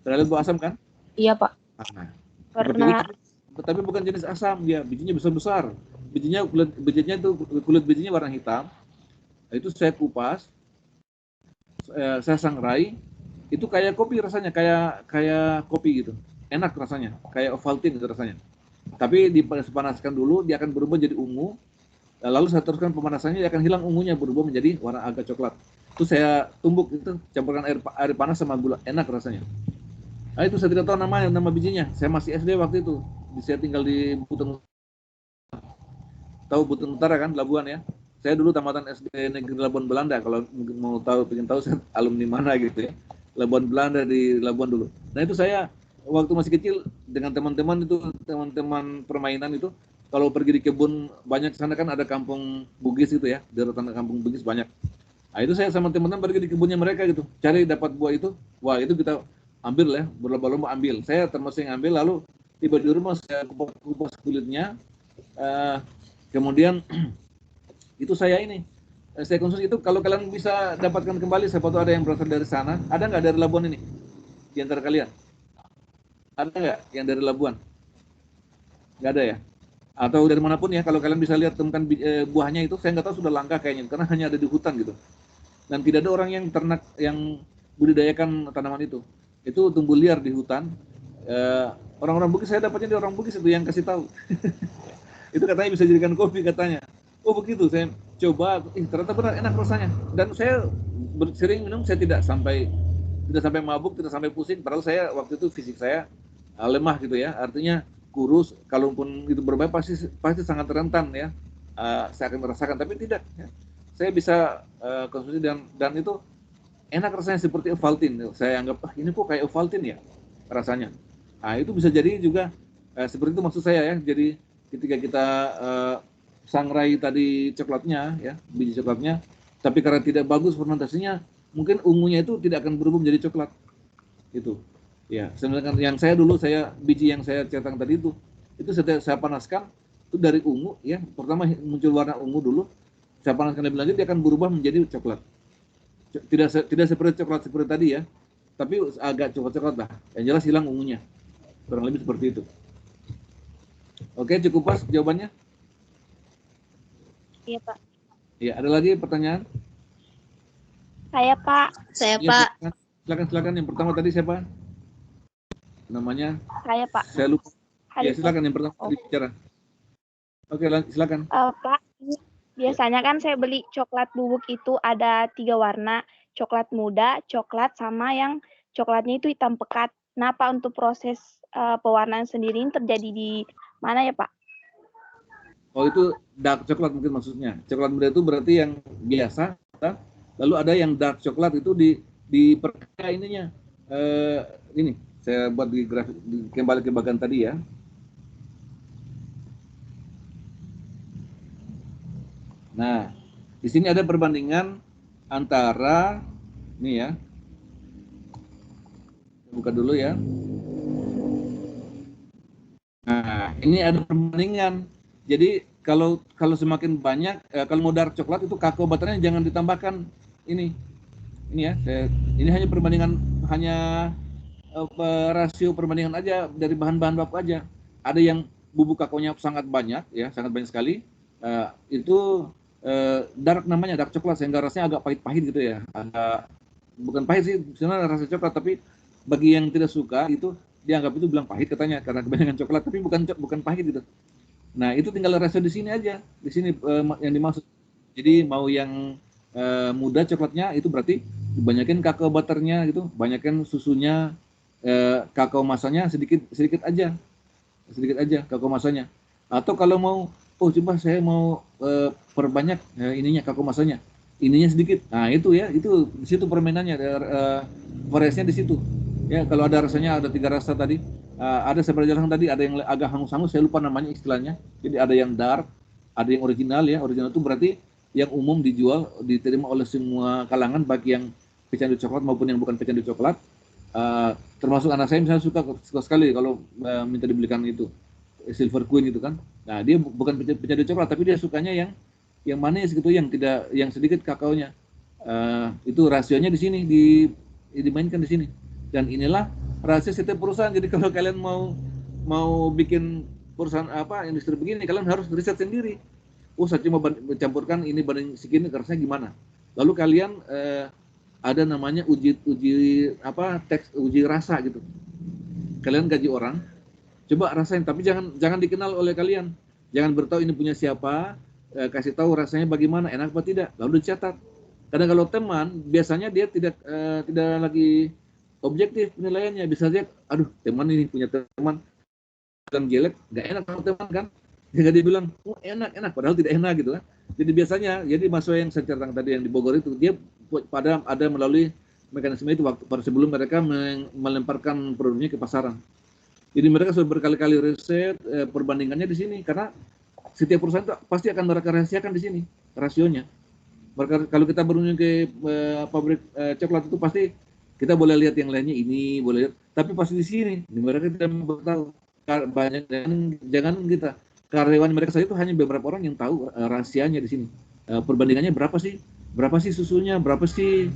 Pernah lihat buah asam kan? Iya, Pak. Nah, seperti Pernah. itu, tapi bukan jenis asam, dia bijinya besar-besar. Kulit bijinya warna hitam. Itu saya kupas, saya sangrai, itu kayak kopi rasanya, kayak kopi gitu, enak rasanya, kayak Ovaltine gitu rasanya. Tapi dipanaskan dulu, dia akan berubah jadi ungu. Lalu saya teruskan pemanasannya, dia akan hilang ungunya, berubah menjadi warna agak coklat. Itu saya tumbuk, itu campurkan air panas sama gula, enak rasanya. Nah, itu saya tidak tahu nama bijinya. Saya masih SD waktu itu. Saya tinggal di Buton, tahu Buton Utara kan, Labuan ya. Saya dulu tamatan SD Negeri Labuan Belanda. Kalau mau tahu, pengen tahu saya alumni mana gitu ya. Labuan Belanda, di Labuan dulu. Nah itu saya waktu masih kecil dengan teman-teman itu, teman-teman permainan itu, kalau pergi di kebun banyak sana kan ada kampung Bugis gitu ya, deretan kampung Bugis banyak. Nah itu saya sama teman-teman pergi di kebunnya mereka gitu, cari dapat buah itu, wah itu kita ambil ya, berlomba-lomba ambil. Saya termasuk yang ambil, lalu tiba di rumah saya kupas kulitnya, kemudian itu saya konsumsi itu. Kalau kalian bisa dapatkan kembali, siapa tahu ada yang berasal dari sana. Ada nggak dari Labuan ini di antara kalian? Ada nggak yang dari Labuan? Nggak ada ya? Atau dari manapun ya, kalau kalian bisa lihat temukan buahnya itu, saya nggak tahu sudah langka kayaknya, karena hanya ada di hutan gitu. Dan tidak ada orang yang ternak, yang budidayakan tanaman itu. Itu tumbuh liar di hutan. Orang-orang Bugis, saya dapatnya di orang Bugis itu yang kasih tahu. Itu katanya bisa jadikan kopi katanya. Oh begitu, saya coba, ternyata benar enak rasanya. Dan saya sering minum, saya tidak sampai mabuk, tidak sampai pusing. Padahal saya waktu itu fisik saya lemah gitu ya, artinya kurus. Kalaupun itu berbahaya, pasti sangat rentan ya. Saya akan merasakan, tapi tidak. Ya. Saya bisa konsumsi, dan itu enak rasanya seperti Ovaltine. Saya anggap ini kok kayak Ovaltine ya rasanya. Nah itu bisa jadi juga seperti itu maksud saya ya. Jadi ketika kita sangrai tadi coklatnya ya, biji coklatnya, tapi karena tidak bagus fermentasinya, mungkin ungunya itu tidak akan berubah menjadi coklat itu ya. Sedangkan yang biji yang saya cetak tadi itu saya panaskan, itu dari ungu ya, pertama muncul warna ungu dulu, saya panaskan lebih lanjut, dia akan berubah menjadi coklat. Tidak seperti coklat seperti tadi ya, tapi agak coklat lah, yang jelas hilang ungunya, kurang lebih seperti itu. Oke, cukup pas jawabannya. Iya, Pak. Ya, ada lagi pertanyaan? Saya, Pak. Saya, Ya, Pak. silakan. Yang pertama tadi siapa? Namanya? Saya, Pak. Saya lupa. Ya, silakan yang pertama tadi bicara. Oke, silakan. Pak, biasanya kan saya beli coklat bubuk itu ada 3 warna, coklat muda, coklat, sama yang coklatnya itu hitam pekat. Nah, Pak, untuk proses pewarnaan sendiri ini terjadi di mana ya, Pak? Oh, itu dark coklat mungkin maksudnya. Coklat muda itu berarti yang biasa. Lalu ada yang dark coklat itu di perkaya ininya. Ini saya buat di grafik, kembali ke bagian tadi ya. Nah, di sini ada perbandingan antara ini ya. Buka dulu ya. Nah, ini ada perbandingan. Jadi kalau semakin banyak, kalau mau dark coklat itu kakao butternya jangan ditambahkan ini ya. Ini hanya perbandingan, hanya rasio perbandingan aja dari bahan-bahan baku aja. Ada yang bubuk kakaonya sangat banyak ya, sangat banyak sekali. Itu dark, namanya dark coklat, sehingga rasanya agak pahit-pahit gitu ya. Bukan pahit sih sebenarnya rasa coklat, tapi bagi yang tidak suka itu dianggap itu bilang pahit katanya karena kebanyakan coklat, tapi bukan pahit gitu. Nah, itu tinggal rasio di sini aja. Di sini yang dimaksud. Jadi mau yang muda coklatnya, itu berarti banyakin kakao butternya gitu, banyakin susunya, kakao masanya sedikit aja kakao masanya. Atau kalau mau, oh coba saya mau perbanyak ininya kakao masanya, ininya sedikit. Nah itu ya, itu di situ permainannya, variasinya di situ. Ya kalau ada rasanya, ada 3 rasa tadi. Ada saya jelaskan tadi, ada yang agak hangus-hangus, saya lupa namanya istilahnya. Jadi ada yang dark, ada yang original ya. Original itu berarti yang umum dijual, diterima oleh semua kalangan, baik yang pecandu coklat maupun yang bukan pecandu coklat. Termasuk anak saya misalnya suka sekali kalau minta dibelikan itu Silver Queen itu kan. Nah dia bukan pecandu coklat, tapi dia sukanya yang manis gitu, yang tidak, yang sedikit kakaonya. Itu rasionya di sini, dimainkan di sini. Dan inilah rahasia setiap perusahaan. Jadi kalau kalian mau bikin perusahaan apa, industri begini, kalian harus riset sendiri. Oh saya cuma mencampurkan ini banding segini, rasanya gimana. Lalu kalian ada namanya uji rasa gitu. Kalian gaji orang, coba rasain, tapi jangan dikenal oleh kalian. Jangan beritahu ini punya siapa, kasih tahu rasanya bagaimana, enak apa tidak, lalu dicatat. Karena kalau teman, biasanya dia tidak lagi objektif penilaiannya. Bisa saja, aduh teman ini punya teman bilang jelek, nggak enak sama teman kan. Jadi dia bilang, oh enak, padahal tidak enak gitu kan. Jadi biasanya, jadi mahasiswa yang saya ceritakan tadi yang di Bogor itu, dia pada ada melalui mekanisme itu waktu sebelum mereka melemparkan produknya ke pasaran. Jadi mereka sudah berkali-kali riset, perbandingannya di sini, karena setiap perusahaan itu pasti akan mereka rahasiakan di sini rasionya. Mereka, kalau kita berkunjung ke pabrik coklat itu pasti kita boleh lihat yang lainnya, ini boleh lihat, tapi pasti di sini mereka tidak mau tahu banyak. Jangan kita karyawan mereka saja itu hanya beberapa orang yang tahu rahasianya di sini. Perbandingannya berapa sih susunya, berapa sih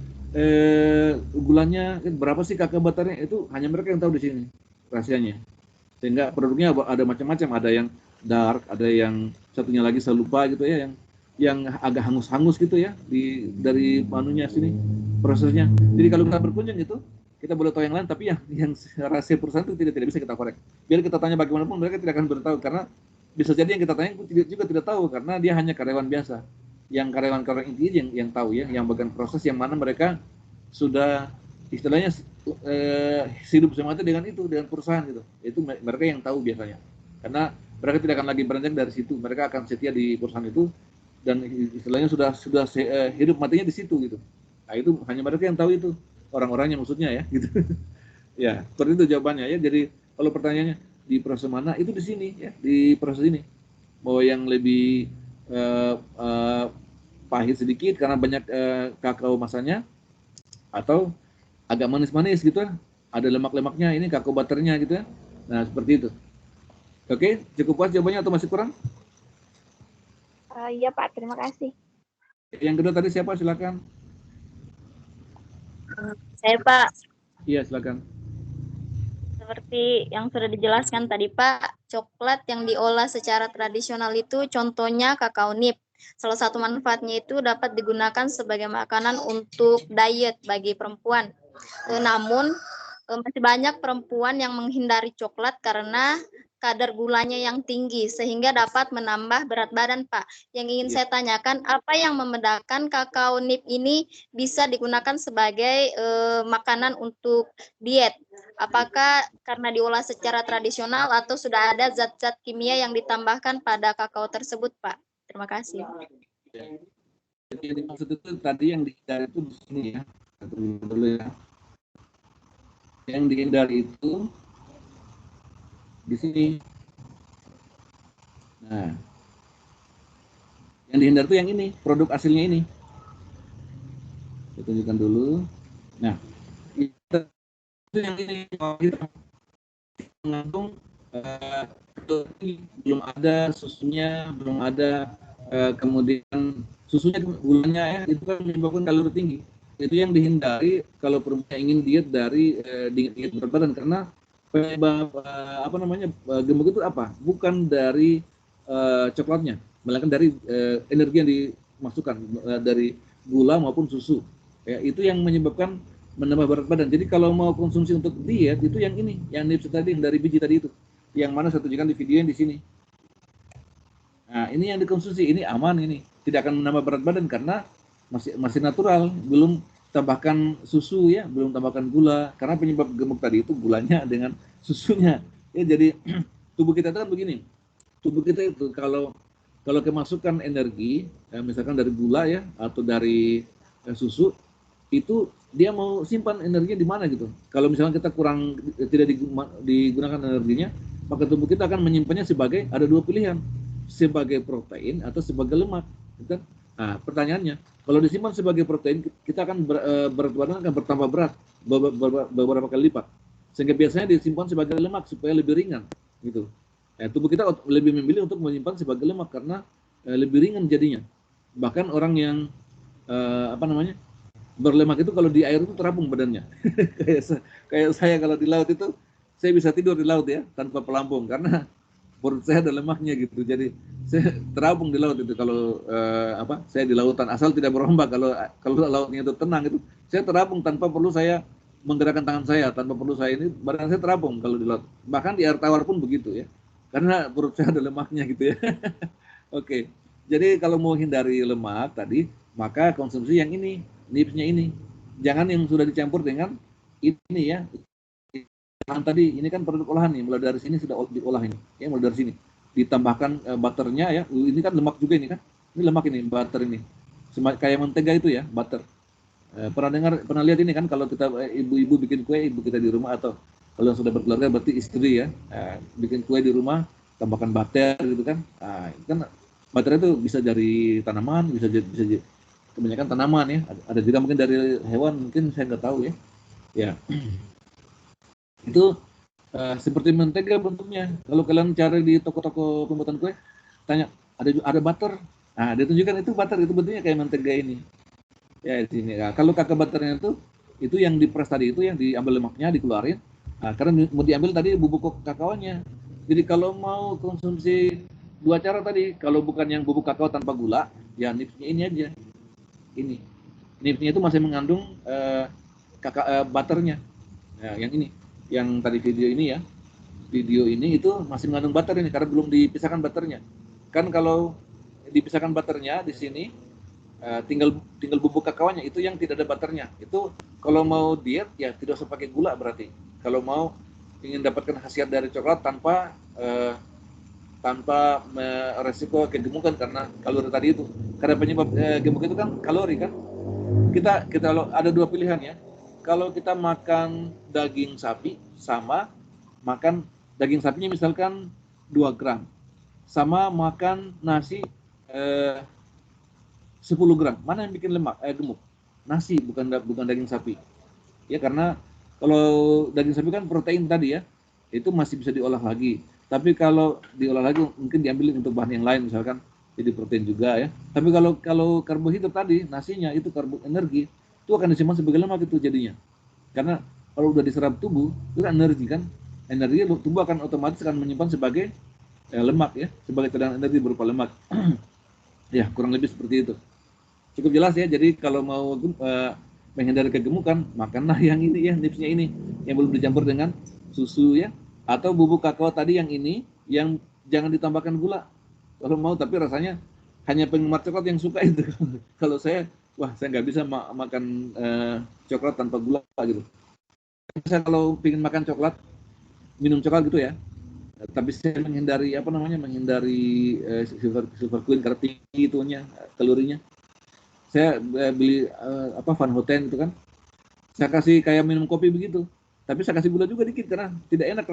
gulanya, berapa sih kakao butternya, itu hanya mereka yang tahu di sini rahasianya. Sehingga produknya ada macam-macam, ada yang dark, ada yang satunya lagi saya lupa gitu ya, yang agak hangus-hangus gitu ya, dari manunya sini prosesnya. Jadi kalau kita berkunjung itu, kita boleh tahu yang lain, tapi yang rahasia perusahaan itu tidak bisa kita korek. Biar kita tanya bagaimanapun, mereka tidak akan beritahu, karena bisa jadi yang kita tanya juga tidak tahu, karena dia hanya karyawan biasa. Yang karyawan inti yang tahu ya, yang bagian proses, yang mana mereka sudah istilahnya hidup semati dengan perusahaan gitu. Itu mereka yang tahu biasanya. Karena mereka tidak akan lagi beranjak dari situ, mereka akan setia di perusahaan itu, dan istilahnya sudah hidup matinya di situ gitu. Nah itu hanya mereka yang tahu itu, orang-orangnya maksudnya ya gitu. Ya seperti itu jawabannya ya. Jadi kalau pertanyaannya di proses mana, itu di sini ya, di proses ini. Mau yang lebih pahit sedikit karena banyak kakao masanya, atau agak manis-manis gitu, ada lemak-lemaknya, ini kakao butternya gitu ya. Nah seperti itu. Oke, cukup puas jawabannya atau masih kurang? Iya Pak, terima kasih. Yang kedua tadi siapa? Silakan. Saya Pak. Iya silakan. Seperti yang sudah dijelaskan tadi Pak, coklat yang diolah secara tradisional itu contohnya kakao nip. Salah satu manfaatnya itu dapat digunakan sebagai makanan untuk diet bagi perempuan. Namun masih banyak perempuan yang menghindari coklat karena kadar gulanya yang tinggi sehingga dapat menambah berat badan, Pak. Yang ingin saya tanyakan, apa yang membedakan kakao nip ini bisa digunakan sebagai makanan untuk diet? Apakah karena diolah secara tradisional atau sudah ada zat-zat kimia yang ditambahkan pada kakao tersebut, Pak? Terima kasih. Jadi yang dimaksud itu tadi yang dihindari itu di sini ya. Dulu ya. Yang dihindari itu di sini. Nah, yang dihindari itu yang ini, produk hasilnya ini. Saya tunjukkan dulu. Nah, itu yang ini mengandung belum ada susunya, belum ada kemudian susunya gulanya ya, itu kan menyebabkan kalori tinggi. Itu yang dihindari kalau perempuan ingin diet dari diet berat badan, karena penyebab gemuk itu apa? Bukan dari coklatnya, melainkan dari energi yang dimasukkan dari gula maupun susu. Ya, itu yang menyebabkan menambah berat badan. Jadi kalau mau konsumsi untuk diet itu yang ini, yang nips tadi, yang dari biji tadi itu, yang mana saya tunjukkan di video yang di sini. Nah ini yang dikonsumsi, ini aman, ini tidak akan menambah berat badan karena masih natural, belum tambahkan susu ya, belum tambahkan gula, karena penyebab gemuk tadi itu gulanya dengan susunya. Ya jadi tubuh kita itu kan begini, tubuh kita itu kalau kalau kemasukan energi, misalkan dari gula ya atau dari susu, itu dia mau simpan energinya di mana gitu. Kalau misalnya kita kurang tidak digunakan energinya, maka tubuh kita akan menyimpannya sebagai ada dua pilihan, sebagai protein atau sebagai lemak. Gitu kan? Nah, pertanyaannya, kalau disimpan sebagai protein, kita akan berat badan akan bertambah berat beberapa kali lipat. Sehingga biasanya disimpan sebagai lemak supaya lebih ringan, gitu. Tubuh kita lebih memilih untuk menyimpan sebagai lemak karena lebih ringan jadinya. Bahkan orang yang apa namanya berlemak itu kalau di air itu terapung badannya. kayak saya kalau di laut itu saya bisa tidur di laut ya tanpa pelampung karena perut saya ada lemaknya gitu. Jadi saya terapung di laut itu kalau apa saya di lautan asal tidak berombak. Kalau lautnya itu tenang itu saya terapung tanpa perlu saya menggerakkan tangan saya, tanpa perlu saya ini badan saya terapung kalau di laut. Bahkan di air tawar pun begitu ya. Karena perut saya ada lemaknya gitu ya. Oke. Jadi kalau mau hindari lemak tadi, maka konsumsi yang ini, nipsnya ini. Jangan yang sudah dicampur dengan ini ya. Yang tadi ini kan produk olahan nih, mulai dari sini sudah diolah ini. Ya, mulai dari sini. Ditambahkan butternya ya. Ini kan lemak juga ini kan. Ini lemak ini, butter ini. Kayak mentega itu ya, butter. Pernah lihat ini kan kalau kita ibu-ibu bikin kue, ibu kita di rumah atau kalau yang sudah berkeluarga berarti istri ya, bikin kue di rumah, tambahkan butter gitu kan. Itu kan butter itu bisa dari tanaman, bisa kebanyakan tanaman ya. Ada juga mungkin dari hewan, mungkin saya nggak tahu ya. Ya, itu seperti mentega bentuknya. Kalau kalian cari di toko-toko pembuatan kue, tanya ada butter. Nah, dia tunjukkan itu butter, itu bentuknya kayak mentega ini. Ya di sini. Nah, kalau kakak butternya itu yang dipres tadi itu yang diambil lemaknya dikeluarin. Nah, karena mau diambil tadi bubuk kakaonya. Jadi kalau mau konsumsi dua cara tadi, kalau bukan yang bubuk kakao tanpa gula, ya nipsnya ini aja. Ini. Nipsnya itu masih mengandung butternya. Nah, yang ini, yang tadi video ini ya. Video ini itu masih mengandung butter ini karena belum dipisahkan butternya. Kan kalau dipisahkan butternya di sini tinggal bubuk kakaonya itu yang tidak ada butternya. Itu kalau mau diet ya tidak usah pakai gula berarti. Kalau mau ingin dapatkan khasiat dari coklat tanpa resiko kegemukan karena kalori tadi itu. Karena penyebab gemuk itu kan kalori kan. Kita ada dua pilihan ya. Kalau kita makan daging sapi sama makan daging sapinya misalkan 2 gram sama makan nasi 10 gram. Mana yang bikin gemuk? Nasi, bukan daging sapi. Ya karena kalau daging sapi kan protein tadi ya, itu masih bisa diolah lagi. Tapi kalau diolah lagi mungkin diambil untuk bahan yang lain misalkan jadi protein juga ya. Tapi kalau karbohidrat tadi, nasinya itu energi, itu akan disimpan sebagai lemak itu jadinya. Karena kalau udah diserap tubuh, itu kan energi kan. Energi tubuh akan otomatis akan menyimpan sebagai lemak ya, sebagai cadangan energi berupa lemak. Ya, kurang lebih seperti itu. Cukup jelas ya, jadi kalau mau menghindari kegemukan, makanlah yang ini ya, tipsnya ini, yang belum dicampur dengan susu ya, atau bubuk kakao tadi yang ini, yang jangan ditambahkan gula. Kalau mau, tapi rasanya hanya penggemar coklat yang suka itu. Kalau saya, wah saya nggak bisa makan coklat tanpa gula gitu. Saya kalau ingin makan coklat, minum coklat gitu ya, tapi saya menghindari silver queen karena tinggi itunya kalorinya. Saya beli Van Houten itu kan, saya kasih kayak minum kopi begitu, tapi saya kasih gula juga dikit karena tidak enak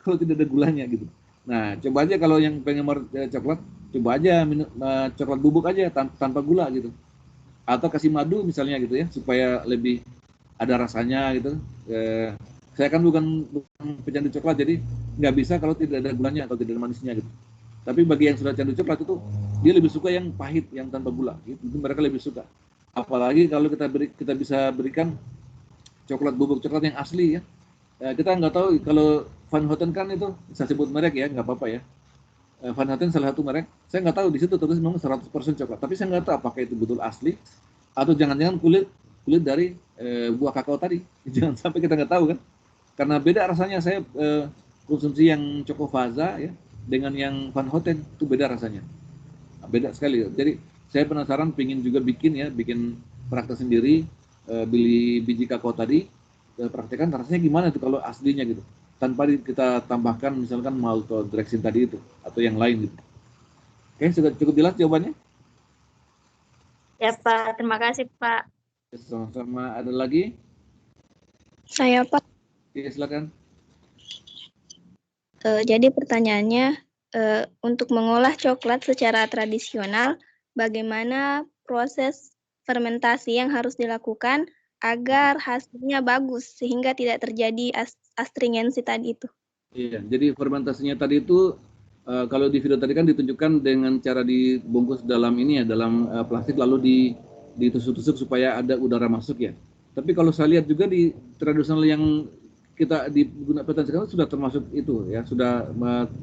kalau tidak ada gulanya gitu. Nah coba aja kalau yang penggemar coklat, coba aja minum coklat bubuk aja tanpa gula gitu, atau kasih madu misalnya gitu ya supaya lebih ada rasanya gitu. Saya kan bukan pecandu coklat, jadi nggak bisa kalau tidak ada gulanya atau tidak ada manisnya gitu. Tapi bagi yang sudah candu coklat itu, dia lebih suka yang pahit, yang tanpa gula. Gitu. Itu mereka lebih suka. Apalagi kalau kita bisa berikan bubuk coklat yang asli ya. Kita nggak tahu kalau Van Houten kan itu, saya sebut merek ya, nggak apa-apa ya. Van Houten salah satu merek. Saya nggak tahu di situ terus memang 100% coklat. Tapi saya nggak tahu apakah itu betul asli atau jangan-jangan kulit dari buah kakao tadi. Jangan sampai kita nggak tahu kan. Karena beda rasanya. Saya konsumsi yang Choco Fazza ya dengan yang Van Houten itu beda rasanya, beda sekali. Jadi saya penasaran, pengen juga bikin praktek sendiri, beli biji kakao tadi, praktekkan rasanya gimana itu kalau aslinya gitu, tanpa kita tambahkan misalkan maltodextrin tadi itu atau yang lain gitu. Oke, sudah cukup jelas jawabannya? Ya Pak, terima kasih Pak. Sama-sama. Ada lagi? Saya Pak. Oke, silakan. Jadi pertanyaannya, untuk mengolah coklat secara tradisional, bagaimana proses fermentasi yang harus dilakukan agar hasilnya bagus sehingga tidak terjadi astringensi tadi itu? Iya, jadi fermentasinya tadi itu kalau di video tadi kan ditunjukkan dengan cara dibungkus dalam ini ya, dalam plastik lalu ditusuk-tusuk supaya ada udara masuk ya. Tapi kalau saya lihat juga di tradisional yang kita digunakan petani sekarang sudah termasuk itu ya,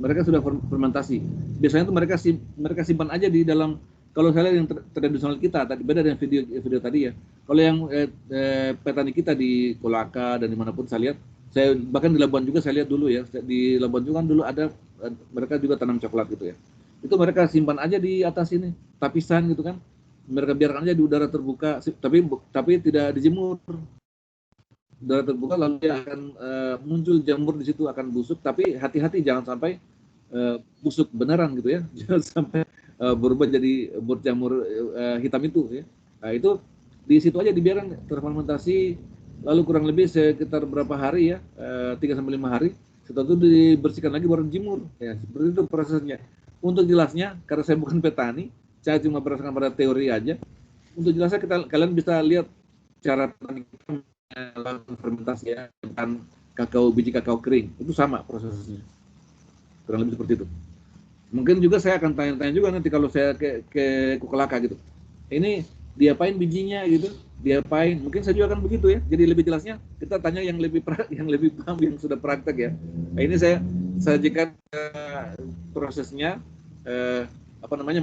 mereka sudah fermentasi. Biasanya itu mereka simpan aja di dalam. Kalau saya lihat yang tradisional kita tadi beda dengan video tadi ya. Kalau yang petani kita di Kolaka dan dimanapun saya lihat, saya bahkan di Labuan juga saya lihat dulu ya, di Labuan juga kan dulu ada mereka juga tanam coklat gitu ya. Itu mereka simpan aja di atas ini tapisan gitu kan. Mereka biarkan aja di udara terbuka, tapi tidak dijemur. Udara terbuka lalu dia akan muncul jamur di situ, akan busuk, tapi hati-hati jangan sampai busuk beneran gitu ya. Jangan sampai berubah jadi berjamur hitam itu ya. Nah, itu di situ aja dibiarkan terfermentasi, lalu kurang lebih sekitar berapa hari ya, 3 sampai 5 hari. Setelah itu dibersihkan lagi baru dijemur. Ya, seperti itu prosesnya. Untuk jelasnya, karena saya bukan petani, saya cuma berdasarkan pada teori aja. Untuk jelasnya kalian bisa lihat cara petani kita melakukan fermentasi ya, dengan biji kakao kering. Itu sama prosesnya. Kurang lebih seperti itu. Mungkin juga saya akan tanya-tanya juga nanti kalau saya ke Kukalaka gitu. Ini diapain bijinya gitu? Diapain? Mungkin saya juga akan begitu ya. Jadi lebih jelasnya kita tanya yang lebih paham, yang sudah praktek ya. Nah, ini saya sajikan prosesnya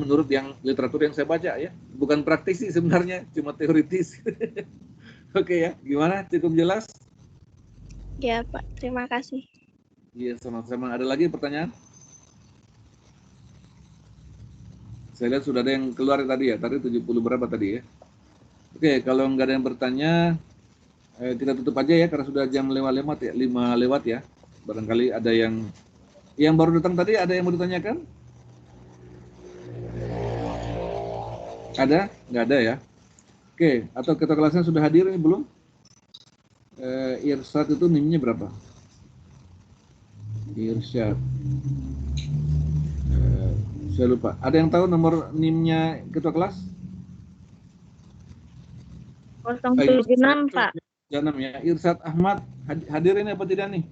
menurut yang literatur yang saya baca ya. Bukan praktisi sebenarnya, cuma teoritis. Oke ya, gimana? Cukup jelas? Ya Pak, terima kasih. Iya, sama-sama. Ada lagi pertanyaan? Saya lihat sudah ada yang keluar tadi ya, tadi 70 berapa tadi ya. Oke, kalau nggak ada yang bertanya, kita tutup aja ya, karena sudah jam lewat ya, 5 lewat ya. Barangkali ada yang baru datang tadi, ada yang mau ditanyakan? Ada? Nggak ada ya? Oke, atau ketua kelasnya sudah hadir ini belum? Irsyad itu NIM-nya berapa? Irsyad. Saya lupa. Ada yang tahu nomor NIM-nya ketua kelas? 076 Pak. 076 ya. Irsyad Ahmad hadir ini apa tidak nih?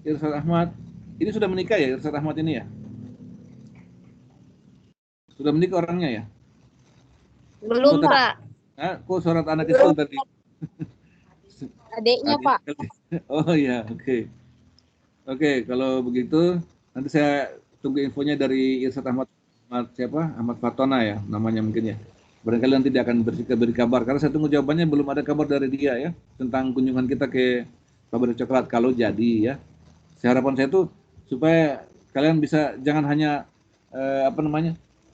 Irsyad Ahmad. Ini sudah menikah ya Irsyad Ahmad ini ya? Sudah menikah orangnya ya? Belum Pak. Nah, kok surat anak kecil tadi? Adiknya Pak. Oh ya, oke. Oke, kalau begitu nanti saya tunggu infonya dari Irsyad Ahmad Ahmad Fatona ya namanya mungkin ya. Barangkali nanti dia akan beri kabar karena saya tunggu jawabannya, belum ada kabar dari dia ya tentang kunjungan kita ke Pabrik Coklat kalau jadi ya. Harapan saya tuh supaya kalian bisa jangan hanya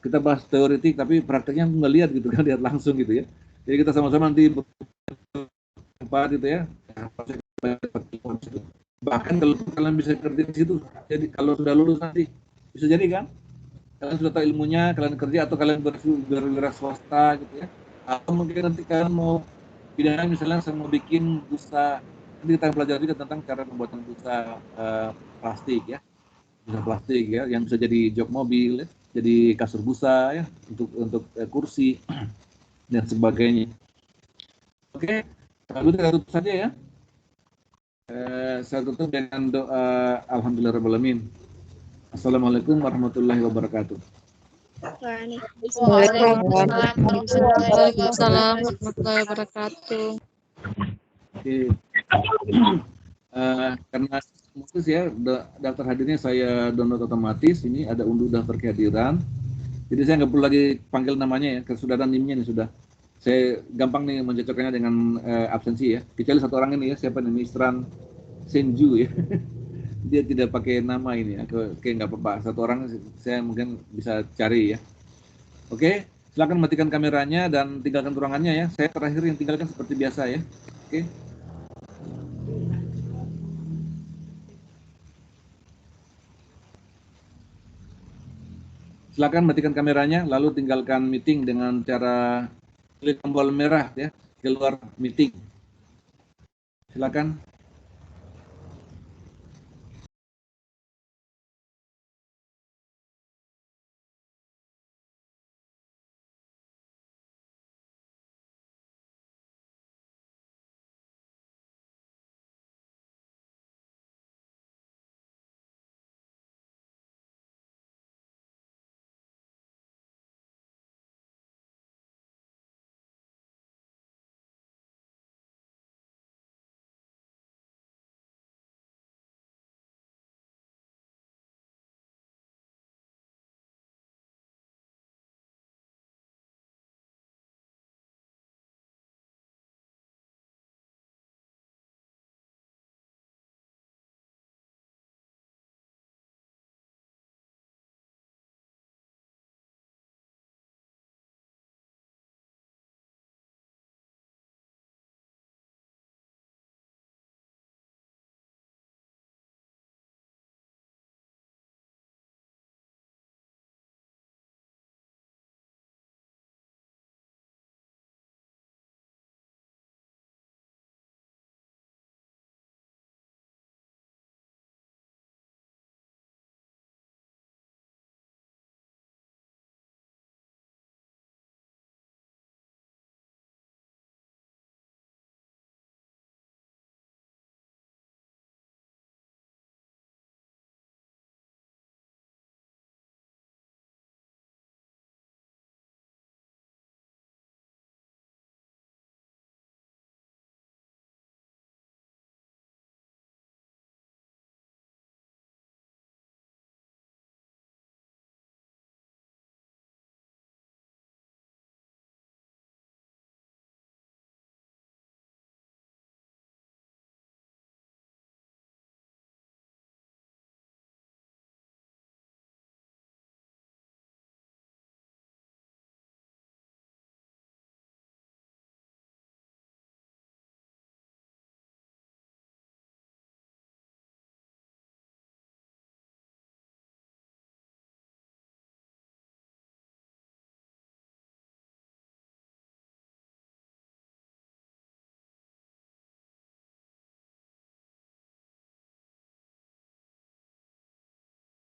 kita bahas teoretik tapi prakteknya nggak lihat gitu kan, lihat langsung gitu ya. Jadi kita sama-sama nanti tempat itu ya. Bahkan kalau kalian bisa kerja di situ, jadi kalau sudah lulus nanti bisa jadi kan kalian sudah tahu ilmunya, kalian kerja atau kalian berwira swasta gitu ya, atau mungkin nanti kalian mau bidangnya misalnya saya mau bikin busa, nanti kita pelajari juga tentang cara pembuatan busa plastik ya, busa plastik ya yang bisa jadi jok mobil ya, jadi kasur busa ya untuk kursi dan sebagainya. Oke, lalu kita tutup saja ya. Saya tutup dengan doa Alhamdulillahirrahmanirrahim. Assalamualaikum warahmatullahi wabarakatuh. Waalaikumsalam warahmatullahi wabarakatuh. Oke. Karena khusus ya daftar hadirnya saya download otomatis, ini ada unduh daftar kehadiran. Jadi saya nggak perlu lagi panggil namanya ya, sudah ada NIM-nya nih sudah. Saya gampang nih mencocokkannya dengan absensi ya. Kecuali satu orang ini ya, siapa nih, Mistran Senju ya. Dia tidak pakai nama ini ya. Oke, nggak apa-apa. Satu orang saya mungkin bisa cari ya. Oke, Silakan matikan kameranya dan tinggalkan ruangannya ya. Saya terakhir yang tinggalkan seperti biasa ya. Oke. Silakan matikan kameranya, lalu tinggalkan meeting dengan cara klik tombol merah ya, keluar meeting. Silakan.